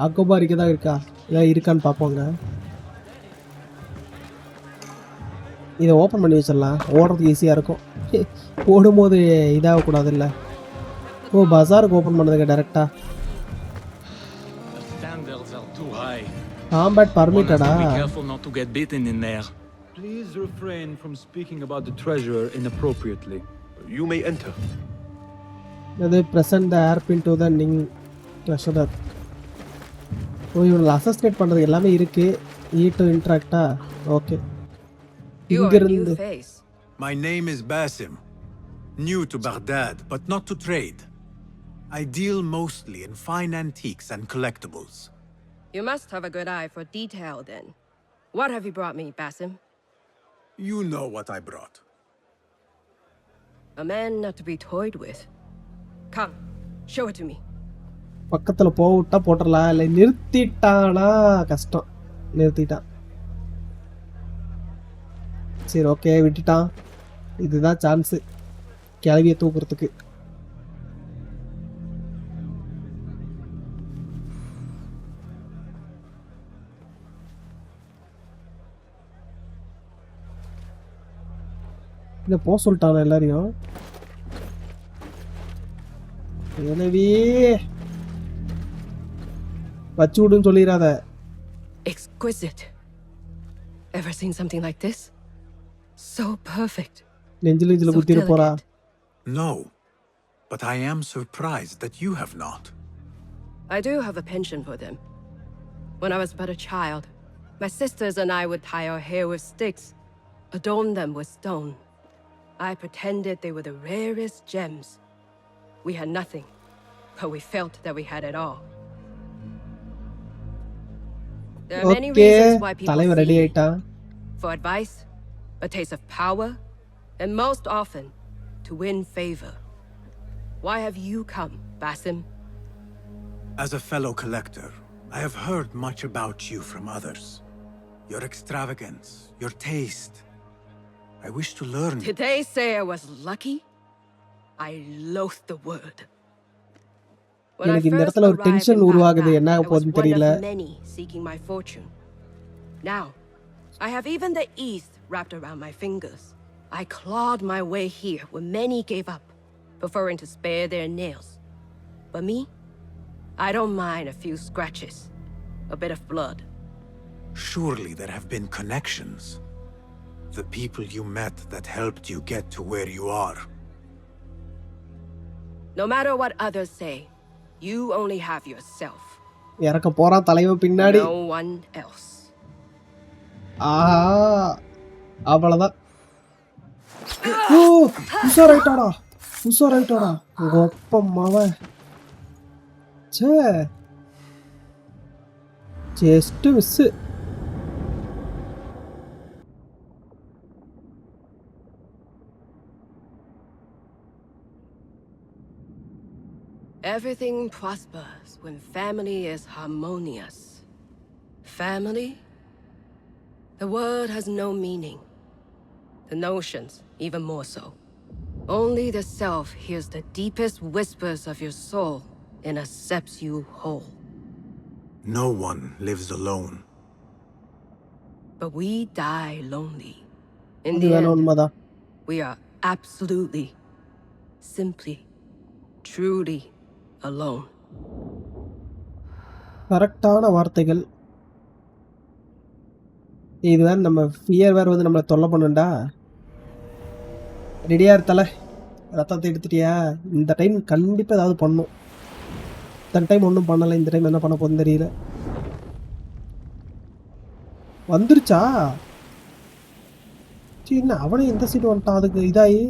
அக்கோபாரிக்கு தான் இருக்கா? இல்லை இருக்கான்னு பார்ப்போங்க. இதை open பண்ணி வச்சிடலாம். ஓடுறதுக்கு ஈஸியாக இருக்கும். ஓடும்போது இதாகக்கூடாது இல்லை? ஓ பஜாருக்கு ஓப்பன் பண்ணுதுங்க டேரெக்டாக. Combat பர்மிட்டடா? Please refrain from speaking about the treasure inappropriately. You may enter. அது present the hairpin to the Ning treasurer. ஓ இவனை அசஸ்னேட் பண்ணுறது எல்லாமே இருக்கு. E to interact-ஆ? Okay. You are a new face. My name is Basim. New to Baghdad, but not to trade. I deal mostly in fine antiques and collectibles. You must have a good eye for detail then. What have you brought me, Basim? You know what I brought. A man not to be toyed with. Come, show it to me. பக்கத்தில் போட்டா போட்டுடலாம். இல்லை நிறுத்திட்டானா கஷ்டம். நிறுத்திட்டான். சரி okay விட்டுட்டான். இதுதான் chance கிளவியை தூக்குறதுக்கு. இல்லை போக சொல்லிட்டானா எல்லாரையும்? எனவே வச்சு விடுன்னு சொல்லிடாத. Exquisite. Ever seen something like this? So perfect. நெஞ்சில குத்திர போறா. No, but I am surprised that you have not. I do have a penchant for them. When I was but a child, my sisters and I would tie our hair with sticks, adorn them with stone. I pretended they were the rarest gems. We had nothing, but we felt that we had it all. There are many reasons why people see me. For advice, a taste of power, and most often, to win favor. Why have you come, Basim? As a fellow collector, I have heard much about you from others. Your extravagance, your taste. I wish to learn. Did they say I was lucky? I loathe the word. எனக்கு இந்த இடத்துல ஒரு tension உருவாகுது. என்ன போகுதுன்னு தெரியல. Many seeking my fortune. Now, I have even the East wrapped around my fingers. I clawed my way here when many gave up, preferring to spare their nails. But me, I don't mind a few scratches, a bit of blood. Surely there have been connections. The people you met that helped you get to where you are. No matter what others say, you only have yourself. இறக்க போறான் தலைவன் பின்னாடி. No one else. அவ்வளவுதான். உசாராயிட்டாடா. ஒப்பம்மாவ. ச்சே. Just miss. Everything prospers when family is harmonious. Family? The word has no meaning. The notions, even more so. Only the self hears the deepest whispers of your soul and accepts you whole. No one lives alone. But we die lonely. In the end, we are absolutely, simply, truly alone. கரெக்டான வார்த்தைகள். இது வேற நம்ம fear வேற வந்து நம்மளை தொல்லை பண்ணுண்டா. ரெடியா இருத்தல, ரத்தத்தை எடுத்துட்டியா? இந்த டைம் கண்டிப்பாக ஏதாவது பண்ணும். இந்த டைம் ஒன்றும் பண்ணலை. இந்த டைம் என்ன பண்ண போகுதுன்னு தெரியல. வந்துருச்சா? சரி, அவனே எந்த சீட் வந்துட்டான்? அதுக்கு இதாயி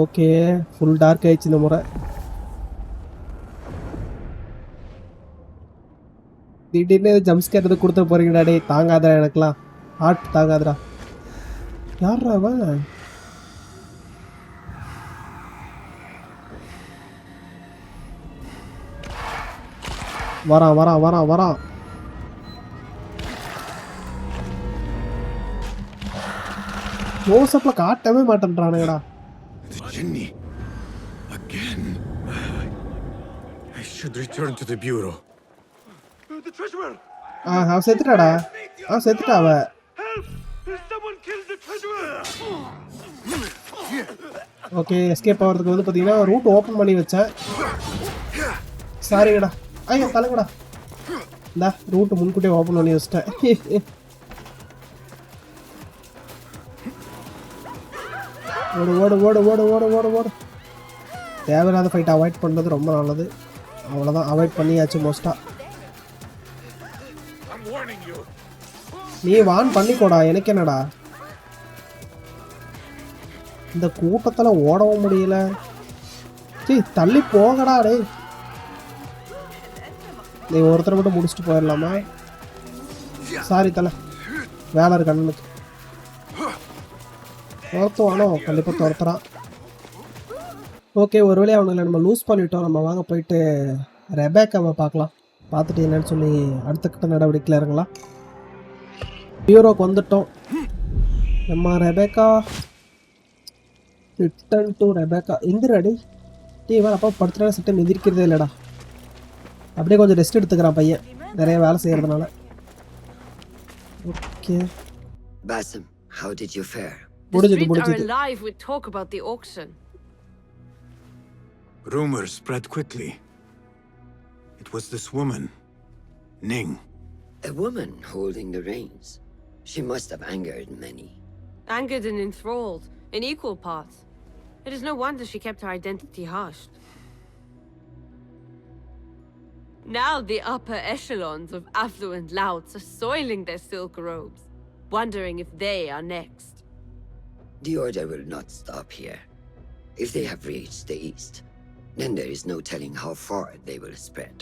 ஓகே. ஃபுல் டார்க் ஆயிடுச்சு இந்த முறை. திடீர்னு ஜம்ஸ்கேர் எது கொடுத்த போறீங்கடா? டே தாங்காதடா, எனக்குலாம் ஹார்ட் தாங்காதடா. யாரா அவன்? வரான். க்ளோஸ்அப்ல காட்டவே மாட்டேன்றானுங்கடா. Jinni. Again. I should return to the bureau. The treasurer. அவன் செத்துட்டாடா. செத்துட்டா அவ. Someone killed the treasurer. Okay, escape ஆகிறதுக்கு வந்து பார்த்தீங்கன்னா ரூட் ஓப்பன் பண்ணி வச்சேன். சாரிங்கடா. ஐயா தலைங்கடா. இந்த ரூட் முன்கூட்டியே ஓப்பன் பண்ணி வச்சிட்டேன். ஓடு. தேவையில்லாத ஃபைட் அவாய்ட் பண்ணுறது ரொம்ப நல்லது. அவ்வளோதான், அவாய்ட் பண்ணியாச்சு மோஸ்ட்டாக. நீ வான் பண்ணிக்கோடா, எனக்கு என்னடா. இந்த கூட்டத்தில் ஓடவும் முடியல. சரி தள்ளி போகடா. டே நீ ஒருத்தரை மட்டும் முடிச்சுட்டு போயிடலாமா? சாரி தலை, வேலை இருக்கு அண்ணனுக்கு. துரத்துவானோ? கண்டிப்பாக துரத்துறான். ஓகே, ஒருவேளை அவங்களை நம்ம லூஸ் பண்ணிட்டோம். நம்ம வாங்க போயிட்டு ரெபேக்காவை பார்க்கலாம். பார்த்துட்டு என்னன்னு சொல்லி அடுத்த கட்ட நடவடிக்கையில் இறங்கலாம். பியூரோக்கு வந்துட்டோம். நம்ம ரெபேக்கா, ரிட்டன் டு ரெபேக்கா. எந்திரடி டீ வேறு அப்பா படுத்துட்டா சிட்டம் எதிர்க்கிறதே இல்லைடா. அப்படியே கொஞ்சம் ரெஸ்ட் எடுத்துக்கிறான் பையன், நிறைய வேலை செய்கிறதுனால. Okay. Basim, how did you fare? The streets are alive with talk about the auction. Rumors spread quickly. It was this woman, Ning. A woman holding the reins. She must have angered many. Angered and enthralled, in equal parts. It is no wonder she kept her identity hushed. Now the upper echelons of affluent louts are soiling their silk robes, wondering if they are next. The Order will not stop here. If they have reached the east, then there is no telling how far they will spread.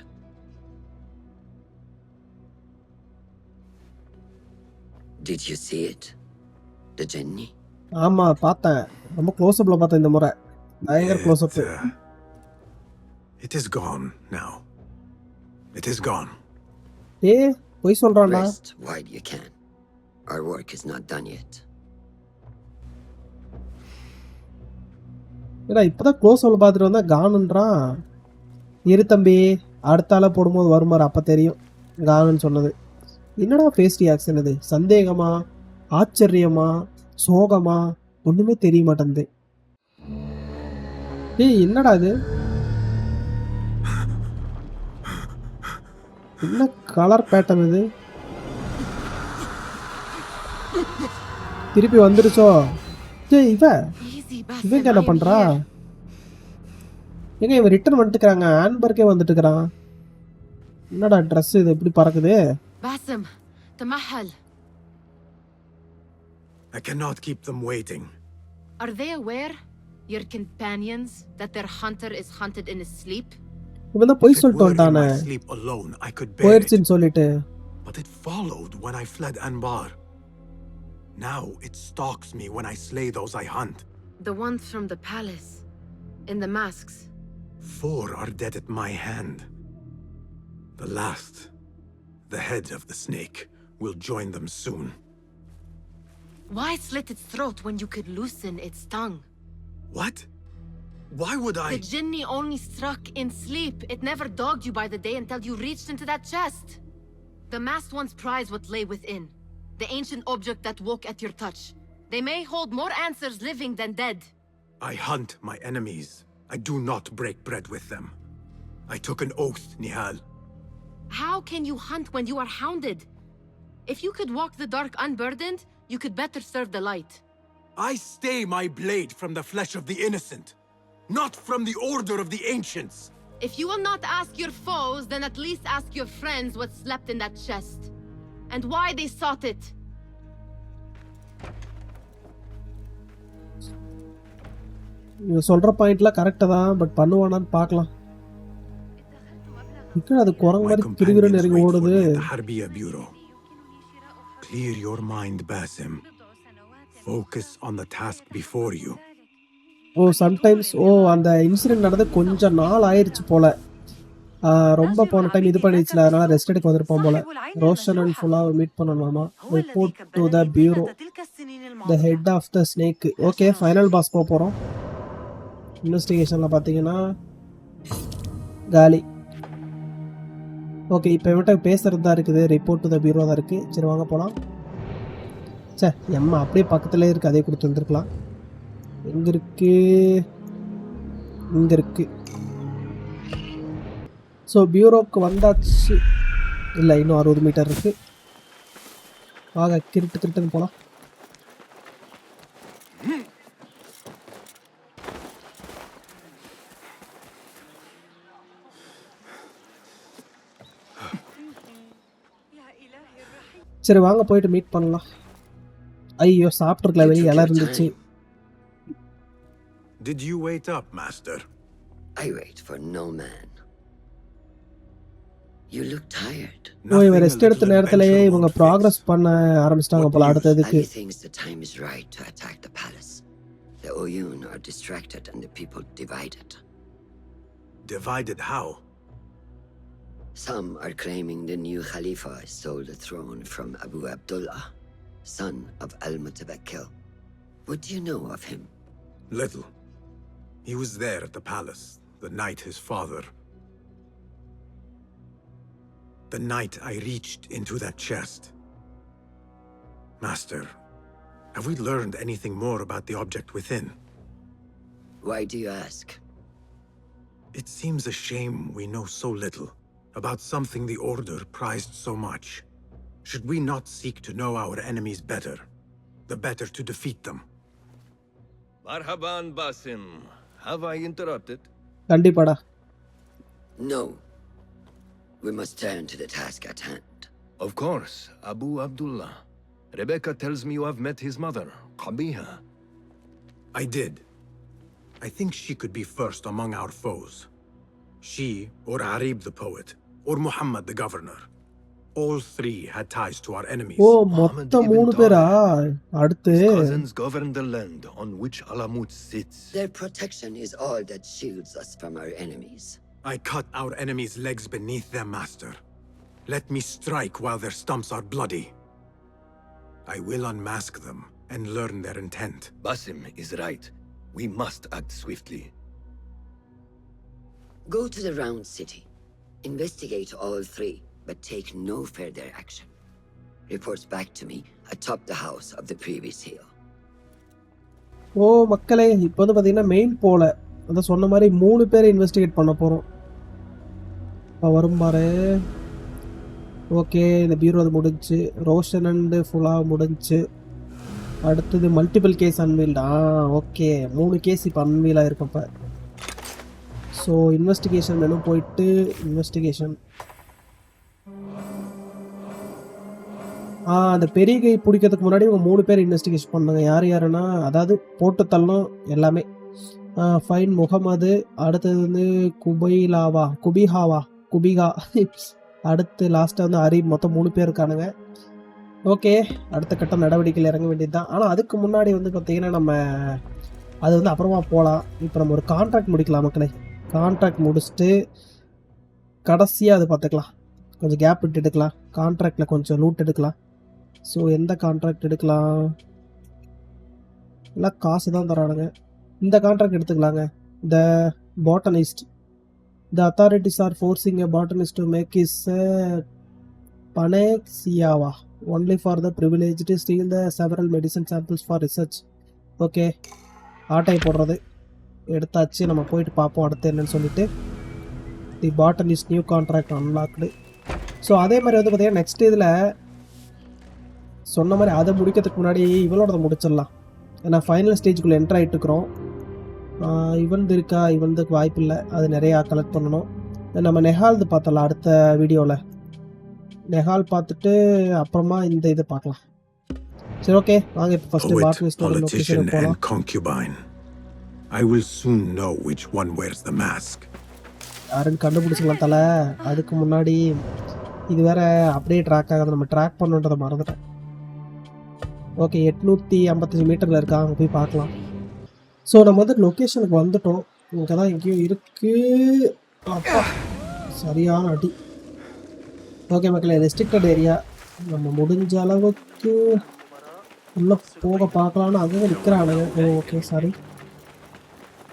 Did you see it? The Jenny? ஆமா பார்த்தேன். ரொம்ப close அப்ல பார்த்தேன் இந்த முறை. பயங்கர close up. It is gone now. It is gone. போய் சொல்றான்டா. Rest while you can. Our work is not done yet. ஏடா இப்பதான் க்ளோஸ் அப்ல பார்த்துட்டு வந்தா காணுன்றான். இரு தம்பி அடுத்தால போடும்போது வருமாறு அப்ப தெரியும் காணுன்னு சொன்னது. என்னடா ஃபேஸ் ரியாக்ஷன் இது? சந்தேகமா, ஆச்சரியமா, சோகமா, ஒண்ணுமே தெரிய மாட்டேங்குது. என்னடா இது? என்ன கலர் பேட்டர்ன் இது? திருப்பி வந்துருச்சோ? இவன் என்ன பண்றா? எங்க இவன் ரிட்டர்ன் வந்துட்டுக்கிறாங்க. ஆன்பர்க்கே வந்துட்டு இருக்கிறான். என்னடா ட்ரெஸ் இது எப்படி பறக்குது? Basim, the mahal. I cannot keep them waiting. Are they aware, your companions, that their hunter is hunted in his sleep? இவன் தான் போய் சொல்லிட்டு வந்தானே. Sleep alone, I could bear it. போயிடுச்சுன்னு சொல்லிட்டு. But it followed when I fled Anbar. Now it stalks me when I slay those I hunt. The ones from the palace, in the masks. 4 are dead at my hand. The last, the head of the snake, will join them soon. Why slit its throat when you could loosen its tongue? What? Why would I? The Jinni only struck in sleep. It never dogged you by the day until you reached into that chest. The masked ones prize what lay within. The ancient object that woke at your touch. They may hold more answers living than dead. I hunt my enemies. I do not break bread with them. I took an oath, Nihal. How can you hunt when you are hounded? If you could walk the dark unburdened, you could better serve the light. I stay my blade from the flesh of the innocent, not from the order of the ancients. If you will not ask your foes, then at least ask your friends what slept in that chest. And why they sought it. நீங்க சொல்ற பாயிண்ட்லாம் கரெக்டா தான், but பண்ணுவானான்னு பார்க்கலாம். இங்க அது குரங்கு மாதிரி கிரிகிர நெருங்கி ஓடுது. Harbiya Bureau. Clear your mind, Basim. Focus on the task before you. Sometimes அந்த இன்சிடென்ட் நடந்து கொஞ்சம் நாள் ஆயிடுச்சு போல. ரொம்ப போன டைம் இது பண்ணிடுச்சுல, அதனால ரெஸ்ட் எடுக்க வந்திருப்போம் போல. ரோஷன் அண்ட் ஃபுல்லாக மீட் பண்ணலாமா? Report to the bureau, the head of the snake. Okay, final boss போக போகிறோம். இன்வெஸ்டிகேஷனில் பார்த்தீங்கன்னா காலி. ஓகே, இப்போ இவன்ட்ட பேசுகிறது தான் இருக்குது. ரிப்போர்ட் டு த பியூரோ தான் இருக்குது. சரி வாங்க போகலாம். சே எம்மா அப்படியே பக்கத்துலேயே இருக்குது, அதே கொடுத்து வந்துருக்கலாம். எங்கே இருக்கு? இங்கே இருக்கு. ஸோ பியூரோக்கு வந்தாச்சு. இல்லை, இன்னும் 60 மீட்டர் இருக்கு. வாங்க கிருட்டுன்னு போகலாம். சரி வாங்க போயிட்டு மீட் பண்ணலாம். ஐயோ சாப்பிட்ருக்கலாம், வெளியே இலை இருந்துச்சு. Did you wait up, master? I wait for no man. You look tired. இவன் ரெஸ்ட் எடுத்த நேரத்திலேயே இவங்க ப்ராக்ரஸ் பண்ண ஆரம்பிச்சிட்டாங்க போல. அடுத்ததுக்கு Ali thinks the time is right to attack the palace. The Oyun are distracted and the people divided. Divided how? Some are claiming the new Khalifa stole the throne from Abu Abdullah, son of Al-Mutawakkil. What do you know of him? Little. He was there at the palace the night his father... The night I reached into that chest. Master, have we learned anything more about the object within? Why do you ask? It seems a shame we know so little about something the Order prized so much. Should we not seek to know our enemies better, the better to defeat them? Marhaban, Basim. Have I interrupted? கண்டிப்பாடா. No. We must turn to the task at hand. Of course, Abu Abdullah. Rebecca tells me you have met his mother, Qabiha. I did. I think she could be first among our foes. She, or Arib the poet, or Muhammad the governor. All three had ties to our enemies. ஓ மொத்தம் 3 பேரா? அடுத்து His cousins govern the land on which Alamut sits. Their protection is all that shields us from our enemies. I cut our enemies' legs beneath them, Master. Let me strike while their stumps are bloody. I will unmask them and learn their intent. Basim is right. We must act swiftly. Go to the Round City. Investigate all three, but take no further action. Reports back to me atop the house of the previous hill. ஓ மக்களே, இப்போ வந்து பார்த்தீங்கன்னா main போல அதான் சொன்ன மாதிரி 3 பேரை investigate பண்ண போகிறோம். இப்போ வரும் பாரு. ஓகே, இந்த பியூரோ அது முடிஞ்சு, ரோஷன் அண்டு ஃபுல்லாக முடிஞ்சு. அடுத்தது மல்டிபிள் கேஸ் அன்வீல்டா. ஓகே, 3 கேஸ் இப்போ அன்வீலாக இருக்கப்போ. ஸோ இன்வெஸ்டிகேஷன் வேணும், போயிட்டு இன்வெஸ்டிகேஷன். அந்த பெரிய கை பிடிக்கிறதுக்கு முன்னாடி இவங்க 3 பேர் இன்வெஸ்டிகேஷன் பண்ணாங்க. யார் யாருன்னா, அதாவது போட்டு தள்ளணும் எல்லாமே. ஃபைன் முகமது, அடுத்தது வந்து குபிகா, அடுத்து லாஸ்ட்டாக வந்து அரீப். மொத்தம் 3 பேர் இருக்கானுங்க. ஓகே, அடுத்த கட்ட நடவடிக்கையில் இறங்க வேண்டியது தான். ஆனால் அதுக்கு முன்னாடி வந்து பார்த்திங்கன்னா நம்ம அது வந்து அப்புறமா போகலாம். இப்போ நம்ம ஒரு கான்ட்ராக்ட் முடிக்கலாம் மக்களே. கான்ட்ராக்ட் முடிச்சுட்டு கடைசியாக அது பார்த்துக்கலாம். கொஞ்சம் கேப் விட்டு எடுக்கலாம். கான்ட்ராக்டில் கொஞ்சம் லூட் எடுக்கலாம். ஸோ எந்த கான்ட்ராக்ட் எடுக்கலாம்? எல்லாம் காசு தான் தரானுங்க. இந்த கான்ட்ராக்ட் எடுத்துக்கலாங்க. The botanist. The authorities are forcing a botanist to make is பனேக்சியாவா only for the privilege to steal the several medicine samples for research. Okay, ஆட்டை போடுறது எடுத்தாச்சு. நம்ம போயிட்டு பார்ப்போம் அடுத்து என்னன்னு சொல்லிட்டு. The botanist new contract unlocked. So அதே மாதிரி வந்து பார்த்தீங்கன்னா நெக்ஸ்ட் இதில் சொன்ன மாதிரி அதை முடிக்கிறதுக்கு முன்னாடி இவளோட முடிச்சிடலாம். ஏன்னா ஃபைனல் ஸ்டேஜுக்குள்ளே என்ட்ரு ஆகிட்டுருக்குறோம். இவன்து இருக்கா? இவனுக்கு வாய்ப்பு இல்லை. அது நிறையா கலெக்ட் பண்ணணும். நம்ம நெஹால்து பார்த்தலாம் அடுத்த வீடியோவில். நெஹால் பார்த்துட்டு அப்புறமா இந்த இதை பார்க்கலாம். சரி, ஓகே, வாங்க இப்போ ஃபஸ்ட்டு பாட்டனிஸ்டோட லொகேஷனுக்கு போகலாம். Concubine. I will soon know which one wears the mask. யாருன்னு கண்டுபிடிச்சிக்கலாம் தலை. அதுக்கு முன்னாடி இது வேற அப்படியே ட்ராக் ஆகாது. நம்ம ட்ராக் பண்ணுன்றதை மறந்துட்டேன். ஓகே, 855 மீட்டரில் இருக்கா, அங்கே போய் பார்க்கலாம். ஸோ நம்ம வந்து லொக்கேஷனுக்கு வந்துட்டோம். இங்கே தான் எங்கேயும் இருக்குது. அப்பா, சரியான அடி. ஓகே மக்களே, ரெஸ்ட்ரிக்டட் ஏரியா. நம்ம முடிஞ்ச அளவுக்கு உள்ளே போக பார்க்கலான்னு அங்கே நிற்கிறானுங்க. Okay, sorry.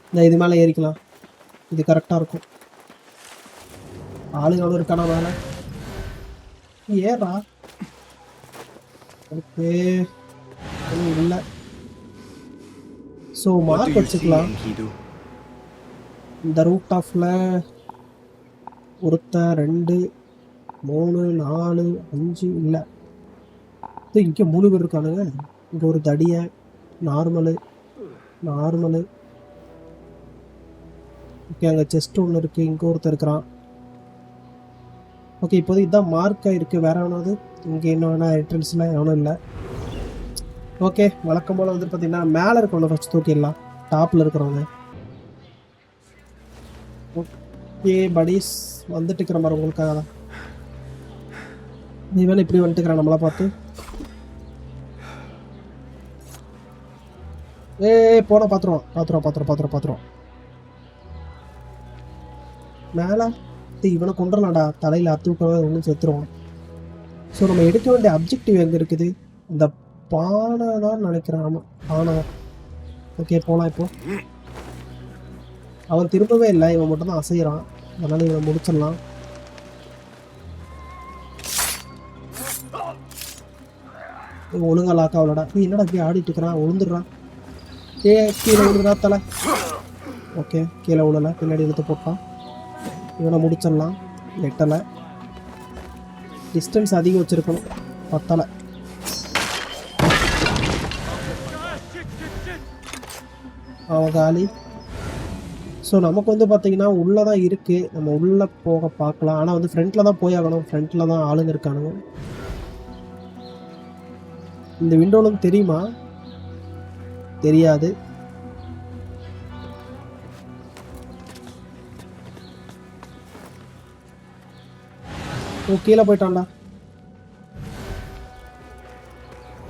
இந்த இது மேலே ஏறிக்கலாம். இது கரெக்டாக இருக்கும். ஆளுங்களும் இருக்கானா மேலே? ஏறா. ஓகே, இல்லை. ஸோ மார்க் வச்சுக்கலாம். இந்த ரூட் ஆஃபில் 1 2 3 4 5 இல்லை. இது இங்கே 3 பேர் இருக்கானுங்க. இங்கே ஒரு தடியை நார்மலு. ஓகே, அங்கே செஸ்ட் ஒன்று இருக்குது. இங்கே ஒருத்தர் இருக்கிறான். ஓகே, இப்போது இதுதான் மார்க்காக இருக்குது. வேறு எவனாவது இங்கே என்ன வேணால் என்ட்ரன்ஸில் எவனும் இல்லை. ஓகே, வழக்கம் போல் வந்து பார்த்திங்கன்னா மேலே இருக்கவங்க ஃபஸ்ட் தூக்கிடலாம். டாப்பில் இருக்கிறவங்க. ஓகே படிஸ், வந்துட்டு இருக்கிற மாதிரி உங்களுக்காக தான். நீ வேணும் இப்படி வந்துட்டுக்கிறான் நம்மளா பார்த்து. போன பார்த்துருவோம். மேலே இவனை கொண்டுடலாம்டா. தலையில் அத்துக்கவே ஒன்றும் செத்துருவான். ஸோ நம்ம எடுக்க வேண்டிய அப்ஜெக்டிவ் எங்கே இருக்குது? இந்த பானை தான் நினைக்கிறேன். ஆமாம், பானை. ஓகே, போகலாம். இப்போ அவன் திரும்பவே இல்லை. இவன் மட்டும் தான் அசைகிறான். அதனால் இவனை முடிச்சிடலாம். ஒழுங்கா லாக் ஆகலடா. நீ என்னடா இப்படி ஆடிட்டு இருக்கிறான்? விழுந்துடுறான். கீழே விழுந்துடா தலை. ஓகே கீழே விழலை, பின்னாடி இழுத்து போட்டான். இவனை முடிச்சிடலாம். எட்டலை. டிஸ்டன்ஸ் அதிகம் வச்சுருக்கணும், பத்தலை. அவன் காலி. ஸோ நமக்கு வந்து பார்த்தீங்கன்னா உள்ளே தான் இருக்குது, நம்ம உள்ளே போக பார்க்கலாம். ஆனால் வந்து ஃப்ரண்ட்டில் தான் போய் ஆகணும், ஃப்ரண்ட்டில் தான் ஆளுங்க இருக்கானுங்க. இந்த விண்டோலும் தெரியுமா? தெரியாது. ஓ கீழே போயிட்டான்டா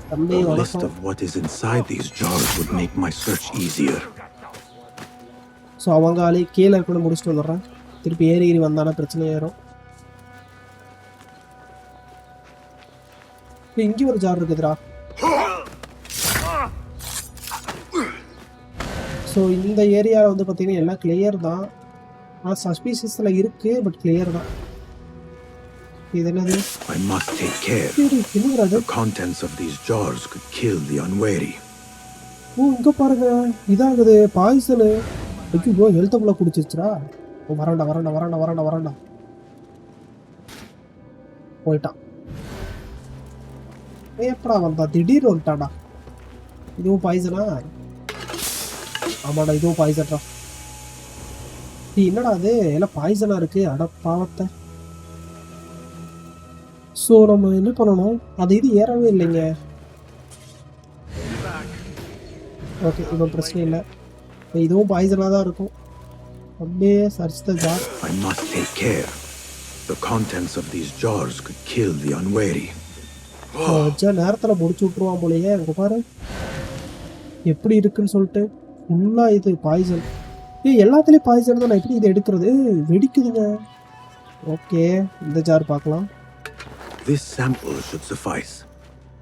தம்பி. A list of what is inside these jars would make my search easier. So அவங்க ஆளே கீழே கூட முடிச்சுட்டு வந்துடுறேன். திருப்பி ஏறி வந்தானா பிரச்சனை ஏறும். இங்கே ஒரு ஜார் இருக்குதுடா. ஸோ இந்த ஏரியாவில் வந்து பார்த்தீங்கன்னா எல்லாம் கிளியர் தான். ஆனால் சஸ்பீஷியஸில் இருக்குது, பட் கிளியர் தான். இது என்னது? I must take care. The contents of these jars could kill the unwary. ஓ இங்கே பாருங்க, இதாகுது பாய்சனு. ஐயோ ஹெல்த்தபுள்ள குடிச்சிருச்சுடா. வராண்டா வராண்டா வராண்டா வராண்டா வராண்டா போயிட்டான். எப்படா வந்தா? திடீர்னு வந்துட்டாடா. இதுவும் பாய்சனா? ஆமாடா இதுவும் பாய்சன்டா. என்னடா அது எல்லாம் பாய்சனா இருக்கு, அட பாவத்தை. ஸோ நம்ம என்ன பண்ணணும்? அது இது ஏறவே இல்லைங்க. ஓகே இப்போ பிரச்சனை இல்லை. இதுவும் பாய்சனாக தான் இருக்கும். அப்படியே search the jar. I must take care. The contents of these jars could kill the unwary. வச்சா நேரத்தில் முடிச்சு விட்ருவான் போலயே. அங்கே பாரு எப்படி இருக்குன்னு சொல்லிட்டு. ஃபுல்லாக இது பாய்சன். எல்லாத்துலேயும் பாய்சன் தான். நான் எப்படி இதை எடுக்கிறது? வெடிக்குதுங்க. ஓகே இந்த ஜார் பார்க்கலாம். This sample should suffice.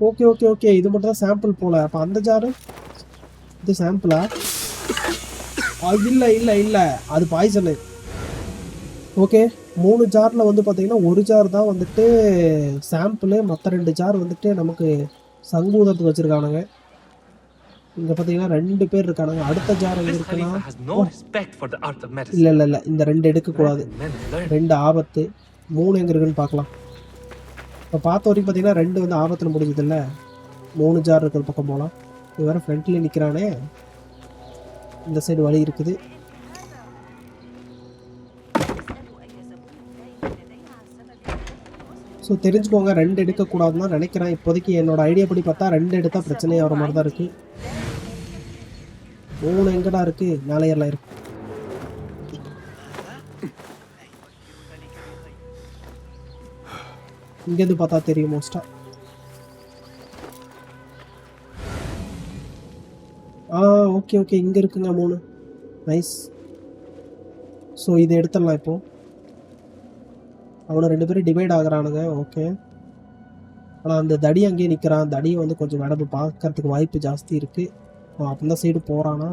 Okay okay okay இது மட்டும் தான் சாம்பிள் போல. அப்போ அந்த ஜாரு இது சாம்பிளா? இல்லை இல்லை இல்லை அது பாய்சனு. ஓகே 3 ஜாரில் வந்து பார்த்தீங்கன்னா ஒரு ஜார் தான் வந்துட்டு சாம்பிளு, மற்ற 2 ஜார் வந்துட்டு நமக்கு சங்கூதத்துக்கு வச்சுருக்கானுங்க. இங்கே பார்த்தீங்கன்னா 2 பேர் இருக்கானுங்க. அடுத்த ஜார் எங்கே இருக்குன்னா இல்லை இல்லை இல்லை இந்த 2 எடுக்கக்கூடாது, 2 ஆபத்து. 3 எங்கே இருக்குன்னு பார்க்கலாம். இப்போ பார்த்த வரைக்கும் பார்த்தீங்கன்னா 2 வந்து ஆபத்தில் முடிஞ்சது இல்லை. 3 ஜார் இருக்கிற பக்கம் போகலாம். இது வேறு ஃப்ரண்ட்லேயே நிற்கிறானே. இந்த சைடு வழி இருக்குது. ஸோ தெரிஞ்சுக்கோங்க 2 எடுக்கக்கூடாதுன்னு தான் நினைக்கிறேன். இப்போதைக்கு என்னோட ஐடியா படி பார்த்தா 2 எடுத்தால் பிரச்சனையாக வர மாதிரி தான் இருக்குது. 3 எங்கடா இருக்குது? மேலே ஏறலாம் இருக்கு. இங்கேருந்து பார்த்தா தெரியும் மோஸ்ட்டாக. ஓகே ஓகே இங்கே இருக்குங்க 3. நைஸ். ஸோ இதை எடுத்துடலாம். இப்போது அவனை 2 பேரும் டிவைட் ஆகுறானுங்க. ஓகே ஆனால் அந்த தடி அங்கேயே நிற்கிறான். தடியை வந்து கொஞ்சம் நடப்பு பார்க்கறதுக்கு வாய்ப்பு ஜாஸ்தி இருக்குது. அந்த சைடு போகிறானா?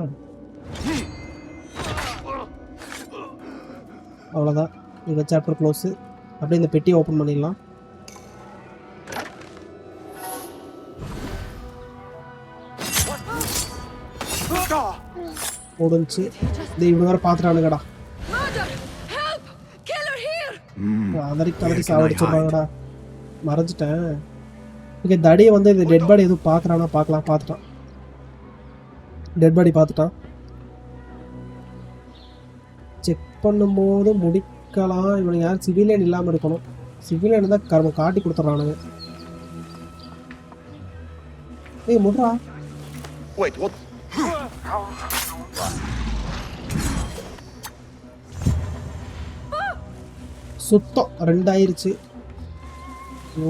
அவ்வளோதான். இந்த சாப்டர் க்ளோஸு. அப்படியே இந்த பெட்டியை ஓப்பன் பண்ணிடலாம். முடிஞ்சு. இந்த இவங்க வேறு பார்த்துட்டானுங்கடா. அதற்கு சாவடிச்சிடுறாங்கடா. மறைஞ்சிட்டேன். ஓகே தடியை வந்து இந்த டெட் பாடி எதுவும் பார்க்குறானா பார்க்கலாம். பார்த்துட்டான். டெட் பாடி பார்த்துட்டான். செக் பண்ணும்போது முடிக்கலாம். இவனுக்கு யாரும் சிவிலியன் இல்லாமல் இருக்கணும். சிவிலியன் தான் கர்மம் காட்டி கொடுத்துட்றானுங்க. ஏய் முட்றா. சுத்தம் 2 ஆயிருச்சு. ஓ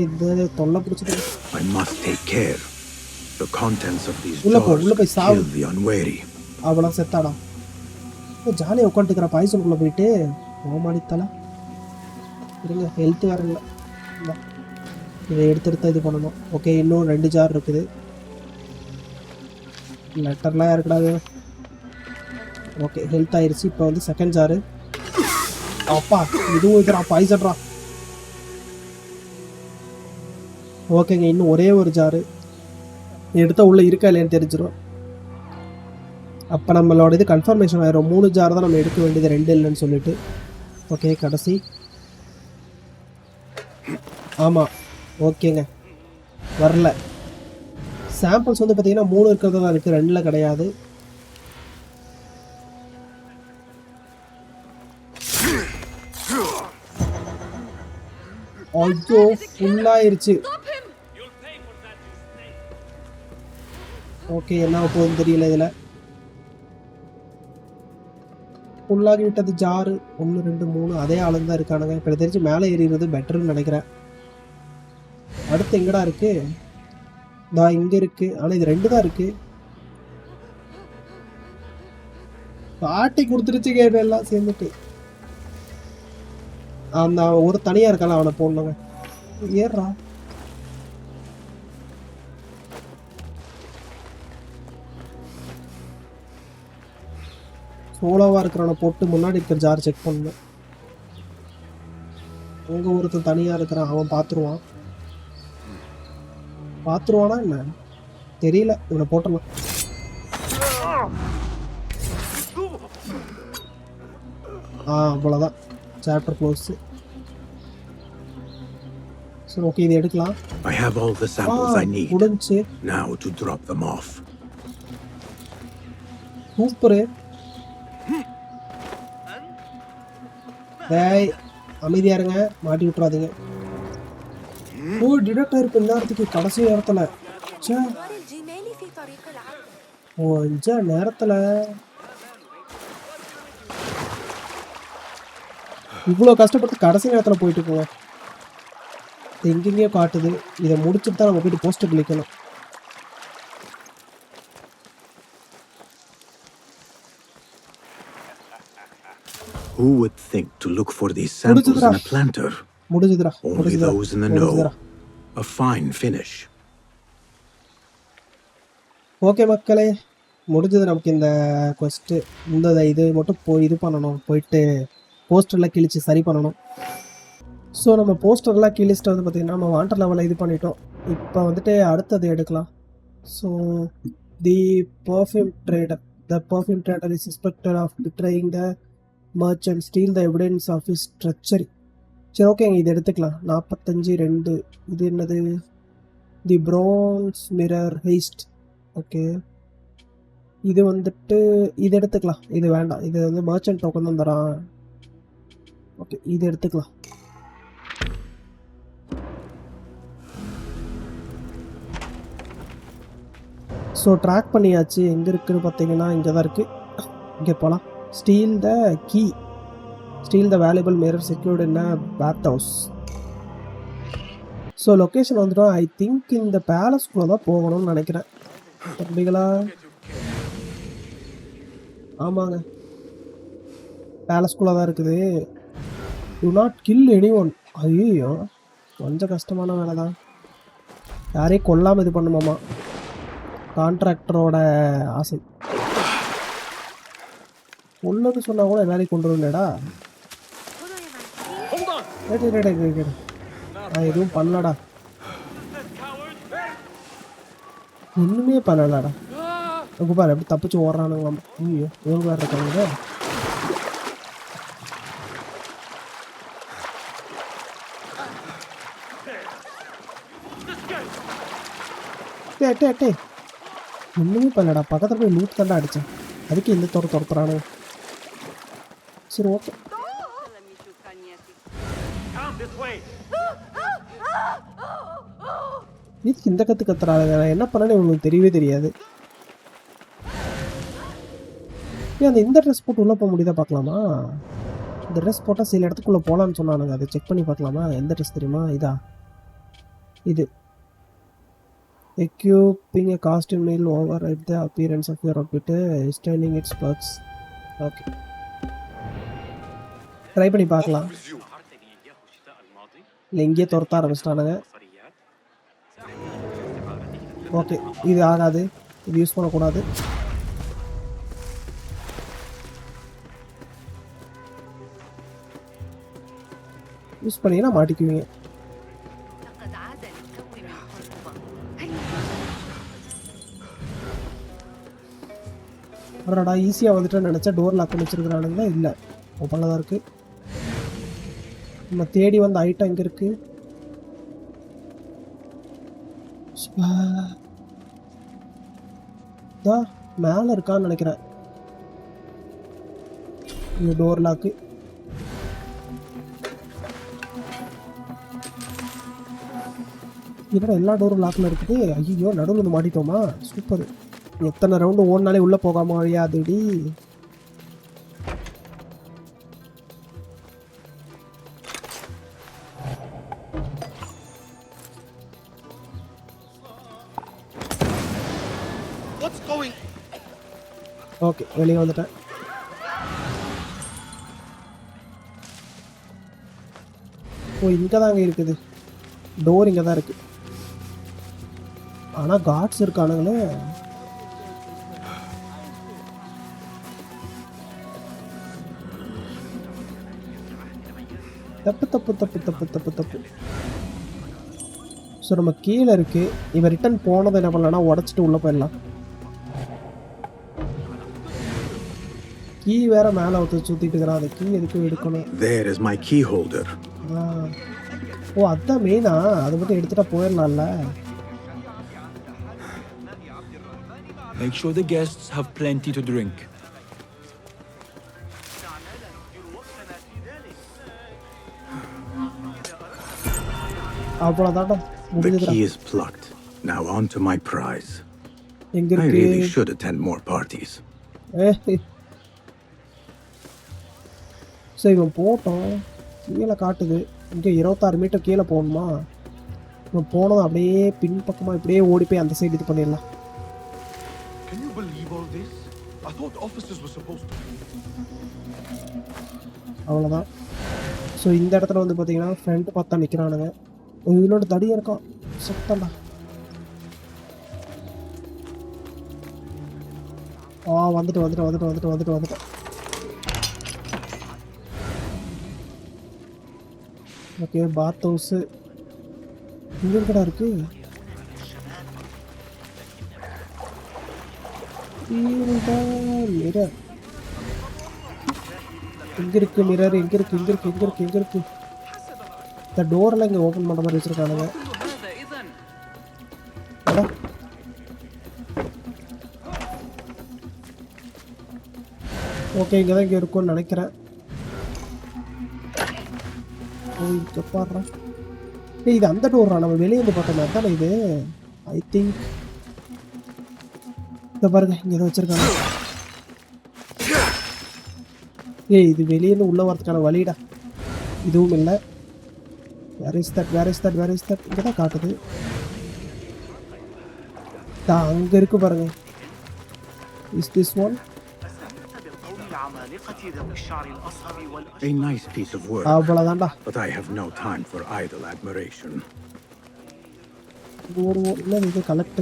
இது தொல்லை பிடிச்சது. I must take care. The contents of these உள்ள போய் சாவு. kill the unwary. அவளா செத்தாடா. ஜாலியாக உட்காந்துக்கிற பாய்சனுக்குள்ளே போயிட்டு ஓமாடித்தலை. இருங்க ஹெல்த் வேறு இல்லை. இதை எடுத்து இது பண்ணணும். ஓகே இன்னும் 2 ஜார் இருக்குது. லெட்டர்லாம் இருக்கடாது. ஓகே ஹெல்த் ஆயிடுச்சு. இப்போ வந்து செகண்ட் ஜாரு. அப்பா இதுவும் இதுடா பாய்சன்டா. ஓகேங்க, இன்னும் ஒரே ஒரு ஜாரு எடுத்தா உள்ளே இருக்கா இல்லையான்னு தெரிஞ்சிடும். அப்போ நம்மளோட இது கன்ஃபர்மேஷன் ஆயிரும். 3 ஜார் தான் நம்ம எடுக்க வேண்டியது, 2 இல்லைன்னு சொல்லிட்டு. ஓகே, கடைசி. ஆமாம், ஓகேங்க, வரல. சாம்பிள்ஸ் வந்து பார்த்தீங்கன்னா 3 இருக்கிறது தான் இருக்குது, 2ல் கிடையாது. ஐயோ, ஃபுல்லாயிருச்சு. ஓகே, என்ன போகுதுன்னு தெரியல. இதில் ஃபுல்லாகி விட்டது ஜாரு. 1 2 3 அதே ஆளுங்க தான் இருக்கானுங்க. இப்போ தெரிஞ்சு மேலே ஏறிடுறது பெட்டர்னு நினைக்கிறேன். அடுத்து எங்கடா இருக்கு? நான் இங்கே இருக்கு. ஆனால் இது 2 தான் இருக்கு. பாட்டி கொடுத்துருச்சுங்க எல்லாம் சேர்ந்துட்டு. அந்த ஒரு தனியாக இருக்கான அவனை போடணுங்க. ஏறா சோலோவாக இருக்கிறவனை போட்டு முன்னாடி இருக்கிற ஜார் செக் பண்ணணும். அங்கே ஒருத்தன் தனியாக இருக்கிறான், அவன் பார்த்துருவானா என்ன தெரியல. இவனை போட்டலாம். அவ்வளோதான், சாப்டர் க்ளோஸ். சரி, ஓகே, இது எடுக்கலாம். I have all the samples I need. முடிஞ்சு. Now to drop them off. Super. டேய், அமைதியா இருங்க, மாட்டி விட்டுறாதீங்க. ஓ, டிடெக்ட் ஆயிருக்கு நேரத்துக்கு, கடைசி நேரத்தில். நேரத்தில் இவ்வளோ கஷ்டப்பட்டு கடைசி நேரத்தில் போயிட்டு இருக்கோங்க. எங்கெங்கேயோ காட்டுது. இதை முடிச்சுட்டு தான் நம்ம போயிட்டு poster கிளிக்கணும். Who would think to look for these samples in a planter? Only those in the know. A fine finish. Okay மக்களே, முடிஞ்சது நமக்கு இந்த கொஸ்ட்டு. இந்த இது மட்டும் இது பண்ணணும், போயிட்டு போஸ்டர்லாம் கிழிச்சு சரி பண்ணணும். ஸோ நம்ம போஸ்டர்லாம் கிழிச்சிட்டு வந்து பார்த்திங்கன்னா நம்ம வாண்டர் லெவலில் இது பண்ணிட்டோம். இப்போ வந்துட்டு அடுத்தது எடுக்கலாம். So the perfume trader. The perfume trader is suspected of betraying the merchant steal the evidence of his treachery. சரி, ஓகேங்க, இது எடுத்துக்கலாம். 45 இது என்னது? தி ப்ரான்ஸ் மிரர் ஹெய்ஸ்ட். ஓகே, இது வந்துட்டு இது எடுத்துக்கலாம். இது வேண்டாம், இது வந்து மர்ச்சன்ட் டோக்கன் தான் தரான். ஓகே, இது எடுத்துக்கலாம். ஸோ ட்ராக் பண்ணியாச்சு. எங்கே இருக்குன்னு பார்த்தீங்கன்னா இங்கே தான் இருக்குது. இங்கே போகலாம். Steal the key. Steal the valuable mirror secured in a bathhouse. So location வந்துட்டோம். ஐ திங்க் இந்த பேலஸ்குள்ளே தான் போகணும்னு நினைக்கிறேன். தம்பிகளா, ஆமாங்க, பேலஸ்குள்ளே தான் இருக்குது. Do not kill anyone. ஐயோ, கொஞ்சம் கஷ்டமான வேலை தான். யாரையும் கொல்லாமல் இது பண்ணுமாமா, கான்ட்ராக்டரோட ஆசை. உள்ளது சொன்னால் கூட வேலைக்கு கொண்டு வரலடா. நான் எதுவும் பண்ணலடா, ஒன்றுமே பண்ணலடா. உங்க பாரு எப்படி தப்பிச்சு ஓடுறானுங்களாம். ஐயோ, இவங்க வேறு இருக்காங்க. டே ஒன்றுமே பண்ணலடா. பக்கத்தில் போய் லூட் தாண்டா அடித்தேன். அதுக்கு இந்த துரத்துறானு. சரி, ஓகே. இதுக்கு இந்த கத்துறாங்க. நான் என்ன பண்ணேன்னு உங்களுக்கு தெரியவே தெரியாது. அந்த இந்த ட்ரெஸ் போட்டு உள்ளே போக முடியுதா பார்க்கலாமா? இந்த ட்ரெஸ் போட்டால் சில இடத்துக்குள்ளே போகலான்னு சொன்னானுங்க. அதை செக் பண்ணி பார்க்கலாமா? எந்த ட்ரெஸ் தெரியுமா? இது equipping a costume will override the appearance of your outfit, staining its perks. Okay, try பண்ணி பார்க்கலாம். இல்லை, இங்கேயே துரத்த ஆரம்பிச்சிட்டானுங்க. ஓகே, இது ஆகாது, இது யூஸ் பண்ணக்கூடாது. யூஸ் பண்ணிங்கன்னா மாட்டிக்குவீங்க. அடடா ஈஸியாக வந்துட்டேன்னு நினச்சா டோர் லாக் பண்ணி வச்சுருக்கிறானுங்களா? இல்லை, ஓப்பனில் தான் இருக்குது. நம்ம தேடி வந்த ஐட்டம் எங்கே இருக்குது? மேலே இருக்கான்னு நினைக்கிறேன். இந்த டோர் லாக்கு. என்னடா எல்லா டோரும் லாக்கில் இருக்குது? ஐயோ, நடுவில் வந்து மாட்டிட்டோமா? சூப்பர். எத்தனை ரவுண்டு ஓடினாலே உள்ளே போகாம வழியாதுடி. ஓகே, வெளியே வந்துட்டேன். ஓ, இங்கே தான் அங்கே இருக்குது டோர். இங்கே தான் இருக்குது. ஆனால் காட்ஸ் இருக்கானுங்களே. தப்பு தப்பு தப்பு தப்பு தப்பு தப்பு. ஸோ நம்ம கீழே இருக்கு. இவன் ரிட்டன் போனதை என்ன பண்ணலாம்னா உடச்சிட்டு உள்ளே போயிடலாம். கீ வேற மேலே ஒருத்தர் சுற்றிட்டு இருக்கிறான். அந்த கீ எதுக்கு எடுக்கணும்? There is my key holder. ஓ, அதுதான் மெயினா. அதை மட்டும் எடுத்துட்டா போயிடலாம்ல. Make sure the guests have plenty to drink. அவ்வளோதான்டா, The முடிஞ்சதுடா. key is plucked. Now on to my prize. எங்க I இருக்கு? really should attend more parties. So இவன் போட்டோம், கீழே காட்டுது. இங்கே 26 மீட்டர் கீழே போகணுமா? இவன் போனதும் அப்படியே பின்பக்கமாக இப்படியே ஓடி போய் அந்த சைடு இது பண்ணிடலாம். Can you believe all this? I thought officers were supposed to. அவ்வளோதான். ஸோ இந்த இடத்துல வந்து பார்த்தீங்கன்னா ஃப்ரெண்ட் பார்த்தா நிற்கிறானுங்க. இவனோட தடியாக இருக்கான். சுத்தம்டா. வந்துட்டேன். ஓகே, பாத் ஹவுஸு இங்கே இருக்கடா இருக்கு. மிரர் எங்கே இருக்கு? மிரர் எங்கே இருக்கு? இந்த டோரெல்லாம் இங்கே ஓப்பன் பண்ணுற மாதிரி வச்சுருக்கானுங்க. ஓகே, இங்கே தான் இங்கே இருக்கும்னு நினைக்கிறேன். இங்கே பாடுறேன். இது அந்த டோர்ரா நம்ம வெளியே வந்து பார்த்தோம் தானே இது. ஐ திங்க் இதை பாருங்க, இங்கே தான் வச்சுருக்காங்க. இது வெளியேருந்து உள்ளே வரதுக்கான வழிடா. இதுவும் இல்லை. Where is that? இங்கே தான் காட்டுது. அங்கே இருக்கு பாருங்க. Is this one? A nice piece of work. அவ்வளோதான்டா. But I have no time for idle admiration. இல்லை, இது கலெக்ட்.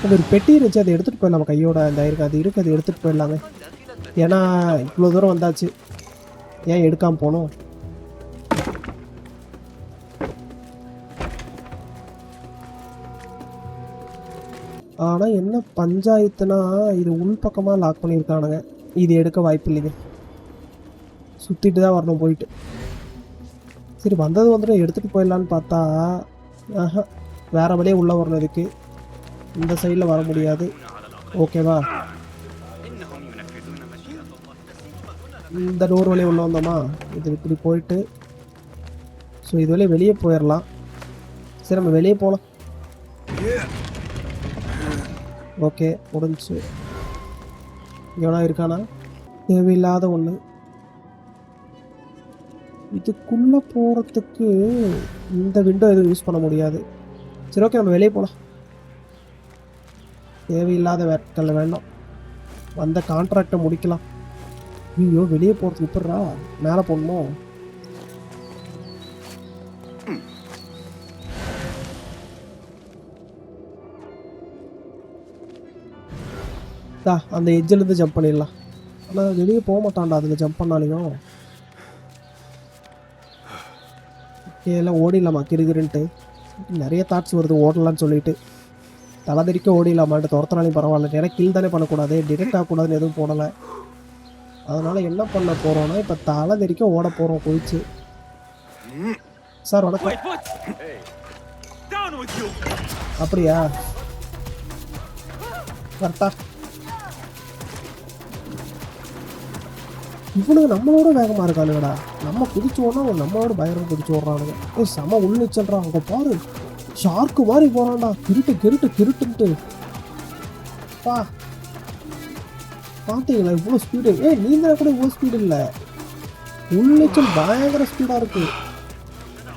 ஒரு பெட்டி இருந்துச்சு, அதை எடுத்துகிட்டு போயிடலாம் கையோட. அந்த அது எடுத்துகிட்டு போயிடலாங்க. ஏன்னா இவ்வளோ தூரம் வந்தாச்சு, ஏன் எடுக்காமல் போகணும்? ஆனால் என்ன பஞ்சாயத்துனா, இது உள் பக்கமாக லாக் பண்ணியிருக்கானுங்க. இது எடுக்க வாய்ப்பு இல்லைங்க. சுற்றிட்டு தான் வரணும் போயிட்டு. சரி, வந்துட்டு எடுத்துகிட்டு போயிடலான்னு பார்த்தா வேறு வழியே உள்ளே வரணும். இதுக்கு இந்த சைடில் வர முடியாது. ஓகேவா? இந்த டோர் வழியே உள்ளே வந்தோமா? இது இப்படி போயிட்டு ஸோ இது வழியே வெளியே போயிடலாம். சரி, நம்ம வெளியே போகலாம். ஓகே, முடிஞ்சு. எவனா இருக்கானா? தேவையில்லாத ஒன்று. இதுக்குள்ளே போகிறதுக்கு இந்த விண்டோ எதுவும் யூஸ் பண்ண முடியாது. சரி, ஓகே, நம்ம வெளியே போகலாம். தேவையில்லாத வேட்கள் வேண்டாம். வந்த கான்ட்ராக்டை முடிக்கலாம். ஐயோ, வெளியே போகிறதுக்கு இப்படா மேலே போடணும். அந்த எட்ஜிலேருந்து ஜம்ப் பண்ணிடலாம். ஆனால் வெளியே போக மாட்டான்டா அதில் ஜம்ப் பண்ணாலையும். எல்லாம் ஓடிடலாமா கிருகிருன்ட்டு? நிறைய தாட்ஸ் வருது ஓடலான்னு சொல்லிட்டு. தலைதறிக்க ஓடிடலாமான்ட்டு துரத்தினாலும் பரவாயில்ல, ஏன்னா கில் தானே பண்ணக்கூடாது, டிடெக்ட் ஆகக்கூடாதுன்னு எதுவும் போடலை. அதனால் என்ன பண்ண போகிறோன்னா இப்போ தலைதறிக்க ஓட போகிறோம் குதிச்சு. சார் வணக்கம். அப்படியா கரெக்டா? இவனுங்க நம்மளோட வேகமாக இருக்கானுங்கடா. நம்ம குதிச்சு ஓடனா அவன் நம்மளோட பயங்கரமாக குதிச்சு ஓடுறானுங்க. செம உள்நீச்சல்றான். அவங்க பாரு ஷார்க்கு மாதிரி போகிறான்டா. கிருட்டுன்ட்டு பா பார்த்தீங்களா இவ்வளோ ஸ்பீடு? நீங்களே கூட இவ்வளோ ஸ்பீடு இல்லை. உள்நீச்சல் பயங்கர ஸ்பீடாக இருக்குது.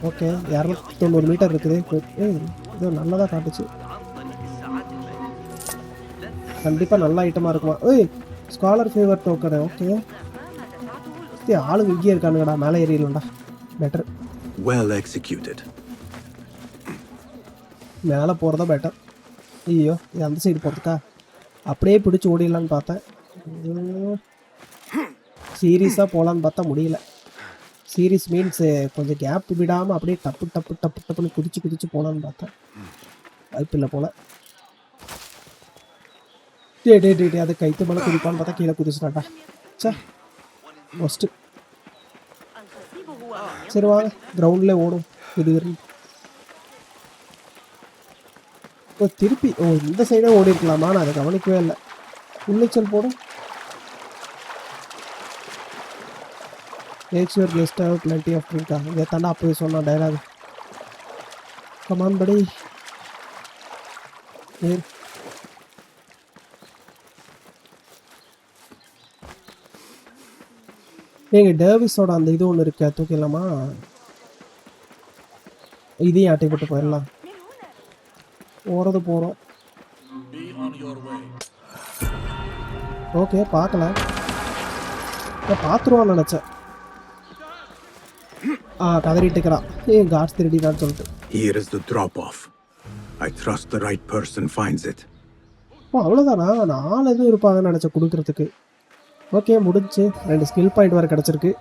ஓகே 290 மீட்டர் இருக்குது. இது நல்லதாக காட்டுச்சு. கண்டிப்பாக நல்ல ஐட்டமாக இருக்குமா? Scholar favour token. ஓகே ஆளுங்க இங்கே இருக்கானுங்கடா, மேலே ஏறிடலாம்டா. பெட்டர். Well executed. மேலே போகிறதா பெட்டர். ஐயோ இது அந்த சைடு போகிறதுக்கா? அப்படியே பிடிச்சி ஓடிடலான்னு பார்த்தேன். சீரியஸாக போகலான்னு பார்த்தா முடியல. சீரியஸ் மீன்ஸ் கொஞ்சம் கேப் விடாமல் அப்படியே டப்புன்னு குதிச்சு போகலான்னு பார்த்தேன். வாய்ப்பில்லை போல். டே அது கைத்து மேலே குதிப்பான்னு பார்த்தா கீழே குதிச்சுட்டாட்டா. சே ஃபஸ்ட்டு சரி வாங்க கிரவுண்டில் ஓடும். இது திருப்பி இந்த சைடே ஓடி இருக்கலாமா? நான் அதை கவனிக்கவே இல்லை. உள்ளிச்சல் போடும். Make sure guest have plenty of drink. இதை தாண்டா அப்போயே சொன்னான் டைலாக். கமான் படி. டேவிஸோட அந்த இது ஒன்று இருக்கு, தூக்கிடலாமா? இதையும் ஆட்டை போட்டு போயிடலாம். போகிறோம். ஓகே பார்க்கல, பார்த்துருவான்னு நினச்சேன். கதறிட்டு இருக்கிறான். கார்ட்ஸ் திருடிடான்னு சொல்லிட்டு. Here is the drop off. I trust the right person finds it. அவ்வளோதானா? 4 எதுவும் இருப்பாங்கன்னு நினச்சேன் கொடுக்குறதுக்கு. ஓகே முடிஞ்சு. 2 ஸ்கில் பாயிண்ட் வரை கிடச்சிருக்கு.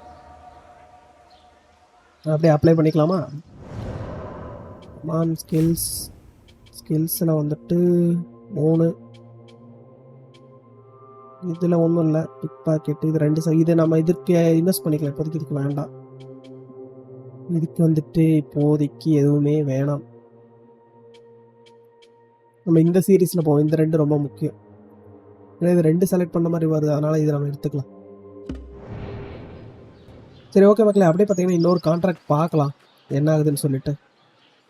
அப்படியே அப்ளை பண்ணிக்கலாமா? ஸ்கில்ஸில் வந்துட்டு 3. இதில் ஒன்றும் இல்லை. பிக் பாக்கெட் இது 2. இதை நம்ம இதுக்கு இன்வெஸ்ட் பண்ணிக்கலாம். இப்போதைக்கு இதுக்கு வேண்டாம். இதுக்கு வந்துட்டு இப்போதைக்கு எதுவுமே வேணாம். நம்ம இந்த சீரீஸில் போவோம். இந்த 2 ரொம்ப முக்கியம். ஏன்னா இது 2 செலக்ட் பண்ண மாதிரி வருது, அதனால் இதை நம்ம எடுத்துக்கலாம். சரி ஓகே மக்களே, அப்படியே பார்த்தீங்கன்னா இன்னொரு கான்ட்ராக்ட் பார்க்கலாம் என்ன ஆகுதுன்னு சொல்லிட்டு.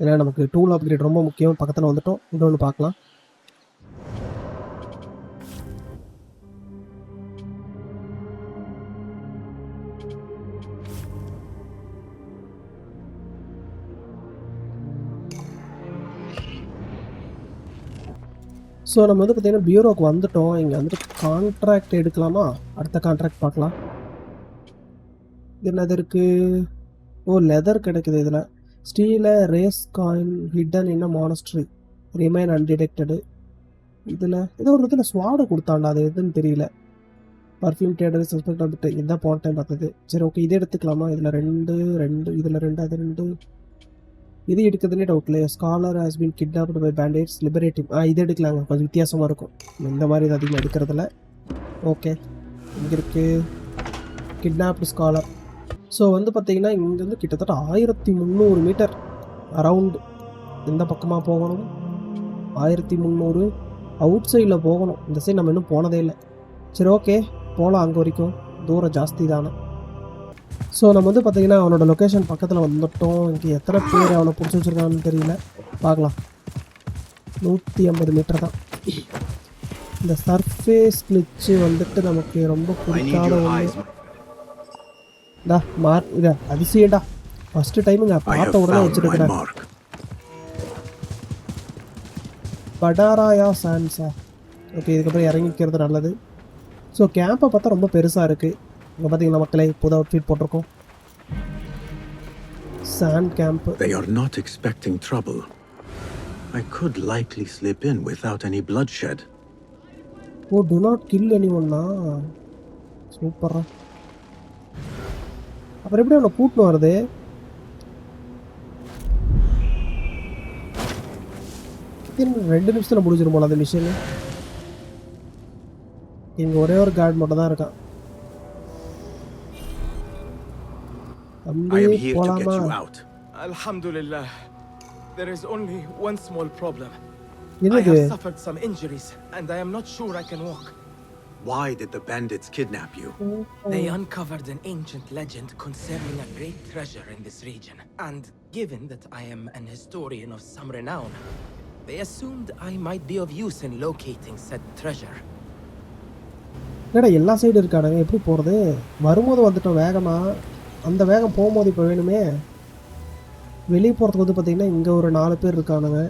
ஏன்னா நமக்கு டூல் அப்கிரேட் ரொம்ப முக்கியம். பக்கத்தில் வந்துட்டோம். இன்னொன்று பார்க்கலாம். ஸோ நம்ம வந்து பார்த்திங்கன்னா பியூரோக்கு வந்துட்டோம். இங்கே வந்துட்டு கான்ட்ராக்ட் எடுக்கலாமா? அடுத்த கான்ட்ராக்ட் பார்க்கலாம். இது என்னது இருக்குது? லெதர் கிடைக்குது இதில். Steal race coin hidden in monastery remain undetected. இதில் ஏதோ ஒரு இதில் ஸ்வாடை கொடுத்தாண்டா, அது எதுன்னு தெரியல. பர்ஃப்யூம் ட்ரேடர் சஸ்பெக்ட் வந்துட்டு இதுதான் போன டைம் பார்த்தது. சரி ஓகே இதை எடுத்துக்கலாமா? இதில் 2 இதில் 2 அது 2. இது எடுக்கிறதுனே டவுட் இல்லை. Scholar has been kidnapped by bandits liberative. இது எடுக்கலாங்க, கொஞ்சம் வித்தியாசமாக இருக்கும். இந்த மாதிரி இது அதிகமாக எடுக்கிறதில்ல. ஓகே இங்கே இருக்குது கிட்னாப்டு ஸ்காலர். ஸோ வந்து பார்த்திங்கன்னா இங்கேருந்து கிட்டத்தட்ட 1300 மீட்டர் அரவுண்டு. எந்த பக்கமாக போகணும்? 1300 அவுட் சைடில் போகணும். இந்த சைடு நம்ம இன்னும் போனதே இல்லை. சரி ஓகே போகலாம். அங்கே வரைக்கும் தூரம் ஜாஸ்தி தானே. ஸோ நம்ம வந்து பார்த்திங்கன்னா அவனோட லொக்கேஷன் பக்கத்தில் வந்துட்டோம். இங்கே எத்தனை பேர் அவனை பிடிச்சி வச்சுருக்கான்னு தெரியல, பார்க்கலாம். 150 மீட்டர் தான். இந்த சர்ஃபேஸ் கிளிச்சு வந்துட்டு நமக்கு ரொம்ப பிடிக்காத ஒன்று. இதை அதிசயண்டா, ஃபஸ்ட்டு டைமுங்க பார்த்த உடனே வச்சுருக்கிறேன். படாராயா சான்ஸா. ஓகே இதுக்கப்புறம் இறங்கிக்கிறது நல்லது. ஸோ கேம்பை பார்த்தா ரொம்ப பெருசாக இருக்குது. இங்கே பார்த்தீங்கன்னா மக்களே புது அவுட்ஃபிட் போட்டிருக்கோம். Sand camp. They are not expecting trouble. I could likely slip in without any bloodshed. Do not kill anyone. சூப்பரா. அப்புறம் எப்படி அவனை கூட்டின்னு வருது? வித்தின் 2 நிமிஷத்தில் முடிஞ்சிடும் போல அந்த மிஷின். இங்கே ஒரே ஒரு கார்டு மட்டும் தான் இருக்கான். I am here to get you out. Alhamdulillah. There is only one small problem. I என்னது? have suffered some injuries, and I am not sure I can walk. Why did the bandits kidnap you? They uncovered an ancient legend concerning a great treasure in this region. And given that I am an historian of some renown, they assumed I might be of use in locating said treasure. என்னடா எல்லா side இருக்கானுங்க, எப்படி போகிறது? வரும்போது வந்துட்டோம் வேகமாக, அந்த வேகம் போகும்போது இப்போ வேணுமே. வெளியே போகிறதுக்கு வந்து பார்த்திங்கன்னா இங்கே ஒரு 4 பேர் இருக்கானுங்க.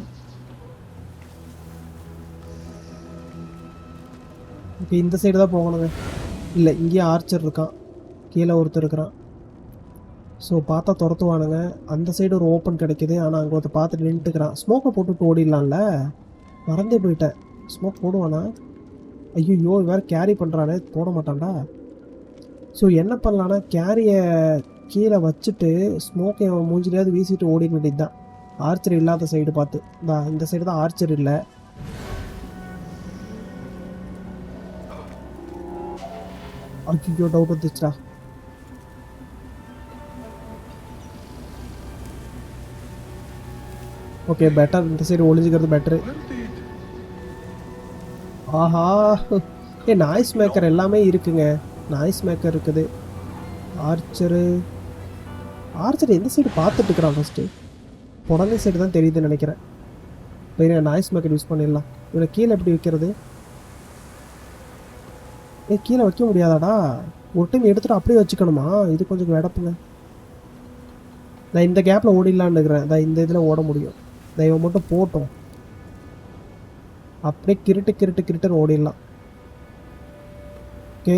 இப்போ இந்த சைடு தான் போகணுங்க. இல்லை, இங்கேயே ஆர்ச்சர் இருக்கான், கீழே ஒருத்தர் இருக்கிறான். ஸோ பார்த்தா துரத்துவானுங்க. அந்த சைடு ஒரு ஓப்பன் கிடைக்கிது, ஆனால் அங்கே ஒருத்தர் பார்த்துட்டு நின்றுட்டுக்கிறான். ஸ்மோக்கை போட்டுட்டு ஓடிடலாம்ல, மறந்தே போயிட்டேன். ஸ்மோக் போடுவானா? ஐயோ வேறு கேரி பண்ணுறானே, போட மாட்டான்டா. ஸோ என்ன பண்ணலான்னா கேரியை கீழே வச்சுட்டு ஸ்மோக்கை மூஞ்சிலையாவது வீசிட்டு ஓடிட வேண்டியது தான். ஆர்ச்சர் இல்லாத சைடு பார்த்து. இந்த சைடு தான் ஆர்ச்சர் இல்லை. ஐயோ டவுட் வந்துச்சுடா. ஓகே பெட்டர், இந்த சைடு ஒளிஞ்சிக்கிறது பெட்டரு. ஆஹா, நாய்ஸ் மேக்கர் எல்லாமே இருக்குங்க. நாய்ஸ் மேக்கர் இருக்குது. ஆர்ச்சரு எந்த சைடு பார்த்துட்டு இருக்கிறான் ஃபஸ்ட்டு? உடனே சைடு தான் தெரியுதுன்னு நினைக்கிறேன். இப்போ நாய்ஸ் மேக்கர் யூஸ் பண்ணிடலாம். இவனை கீழே எப்படி வைக்கிறது? கீழே வைக்க முடியாதாடா? ஒரு டைம் எடுத்துகிட்டு அப்படியே வச்சுக்கணுமா? இது கொஞ்சம் வெடப்புங்க. நான் இந்த கேப்பில் ஓடிடலான்னு இருக்கிறேன். இந்த இதில் ஓட முடியும். இவன் மட்டும் போட்டோம், அப்படியே கிருட்டுன்னு ஓடிடலாம். ஓகே,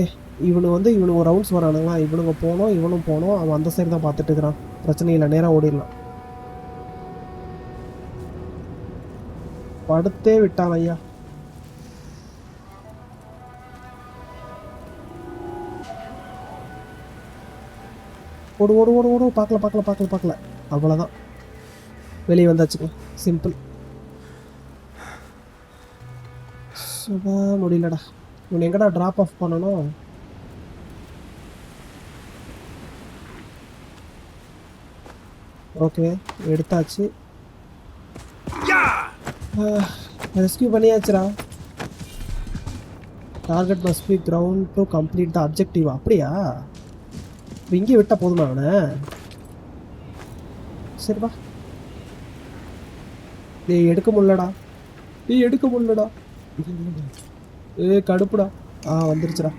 இவனுக்கு ஒரு ரவுண்ட்ஸ் வரானுங்களா? இவனுங்க போனோம், இவனும் போனோம். அவன் அந்த சைடு தான் பார்த்துட்டு இருக்கிறான். பிரச்சனை இல்லை, நேராக ஓடிடலாம். படுத்தே விட்டான் ஐயா. ஓடு. பார்க்கல. அவ்வளோதான், வெளியே வந்தாச்சுங்க. சிம்பிள். சுபா முடியலடா. இவன் எங்கடா ட்ராப் ஆஃப் பண்ணணும்? ஓகே, எடுத்தாச்சு. ரெஸ்கியூ பண்ணியாச்சுடா. Target must be ground to complete the objective. அப்படியா? இங்கே விட்டால் போதுமா அவனை? சரிப்பா. எடுக்க முடியலடா. கடுப்புடா. வந்துருச்சுடா.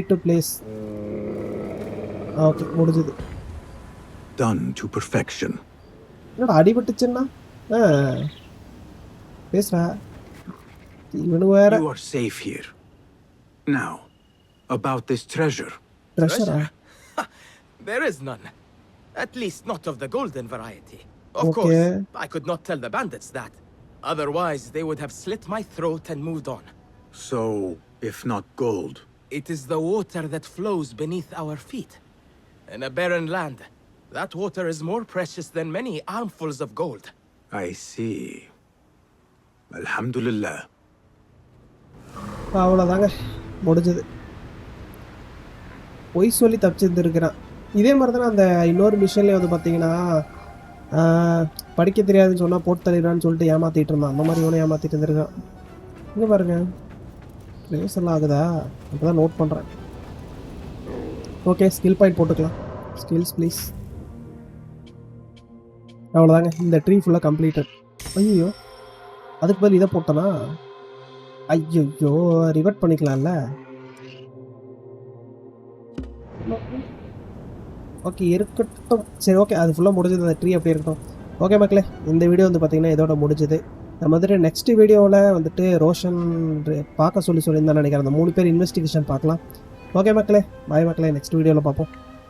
to place. ஓகே, முடிஞ்சது. Done to perfection. என்னடா அடிபட்டுச்சுன்னா? பேசுறா. இவனுக்கு வேற. You are safe here. Now, about this treasure. Treasure? There is none. At least not of the golden variety. Of course, I could not tell the bandits that. Otherwise, they would have slit my throat and moved on. So, if not gold? It is the water that flows beneath our feet. In a barren land, that water is more precious than many armfuls of gold. I see. Alhamdulillah. அவ்வளோதாங்க, முடிஞ்சது. பொய் சொல்லி தப்பிச்சிருந்துருக்கிறான். இதே மாதிரி தானே அந்த இன்னொரு மிஷன்லேயே வந்து பார்த்தீங்கன்னா படிக்க தெரியாதுன்னு சொன்னால் போட்டு தள்ளிடுறான்னு சொல்லிட்டு ஏமாற்றிட்டு இருந்தான். அந்த மாதிரி இவனை ஏமாற்றிட்டு இருந்திருக்கான். இங்கே பாருங்க, ப்ளேஸ் எல்லாம் ஆகுதா? இப்போ தான் நோட் பண்ணுறேன். ஓகே, ஸ்கில் பாயிண்ட் போட்டுக்கலாம். Skills please. அவ்வளோதாங்க, இந்த ட்ரீ ஃபுல்லாக கம்ப்ளீட்டட். ஐயோ, அதுக்கு பதில் இதை போட்டனா? ஐயோ, ரிவர்ட் பண்ணிக்கலாம்ல. ஓகே, இருக்கட்டும். சரி, ஓகே, அது ஃபுல்லாக முடிஞ்சது. அந்த ட்ரீ அப்படியே இருக்கட்டும். ஓகே மக்களே, இந்த வீடியோ வந்து பார்த்திங்கன்னா இதோட முடிஞ்சது. நம்ம வந்துட்டு நெக்ஸ்ட் வீடியோவில் வந்துட்டு ரோஷன் பார்க்க சொல்லியிருந்தேன் நினைக்கிறேன். அந்த 3 பேர் இன்வெஸ்டிகேஷன் பார்க்கலாம். ஓகே மக்களே, பாய் மக்களே, நெக்ஸ்ட் வீடியோவில் பார்ப்போம்.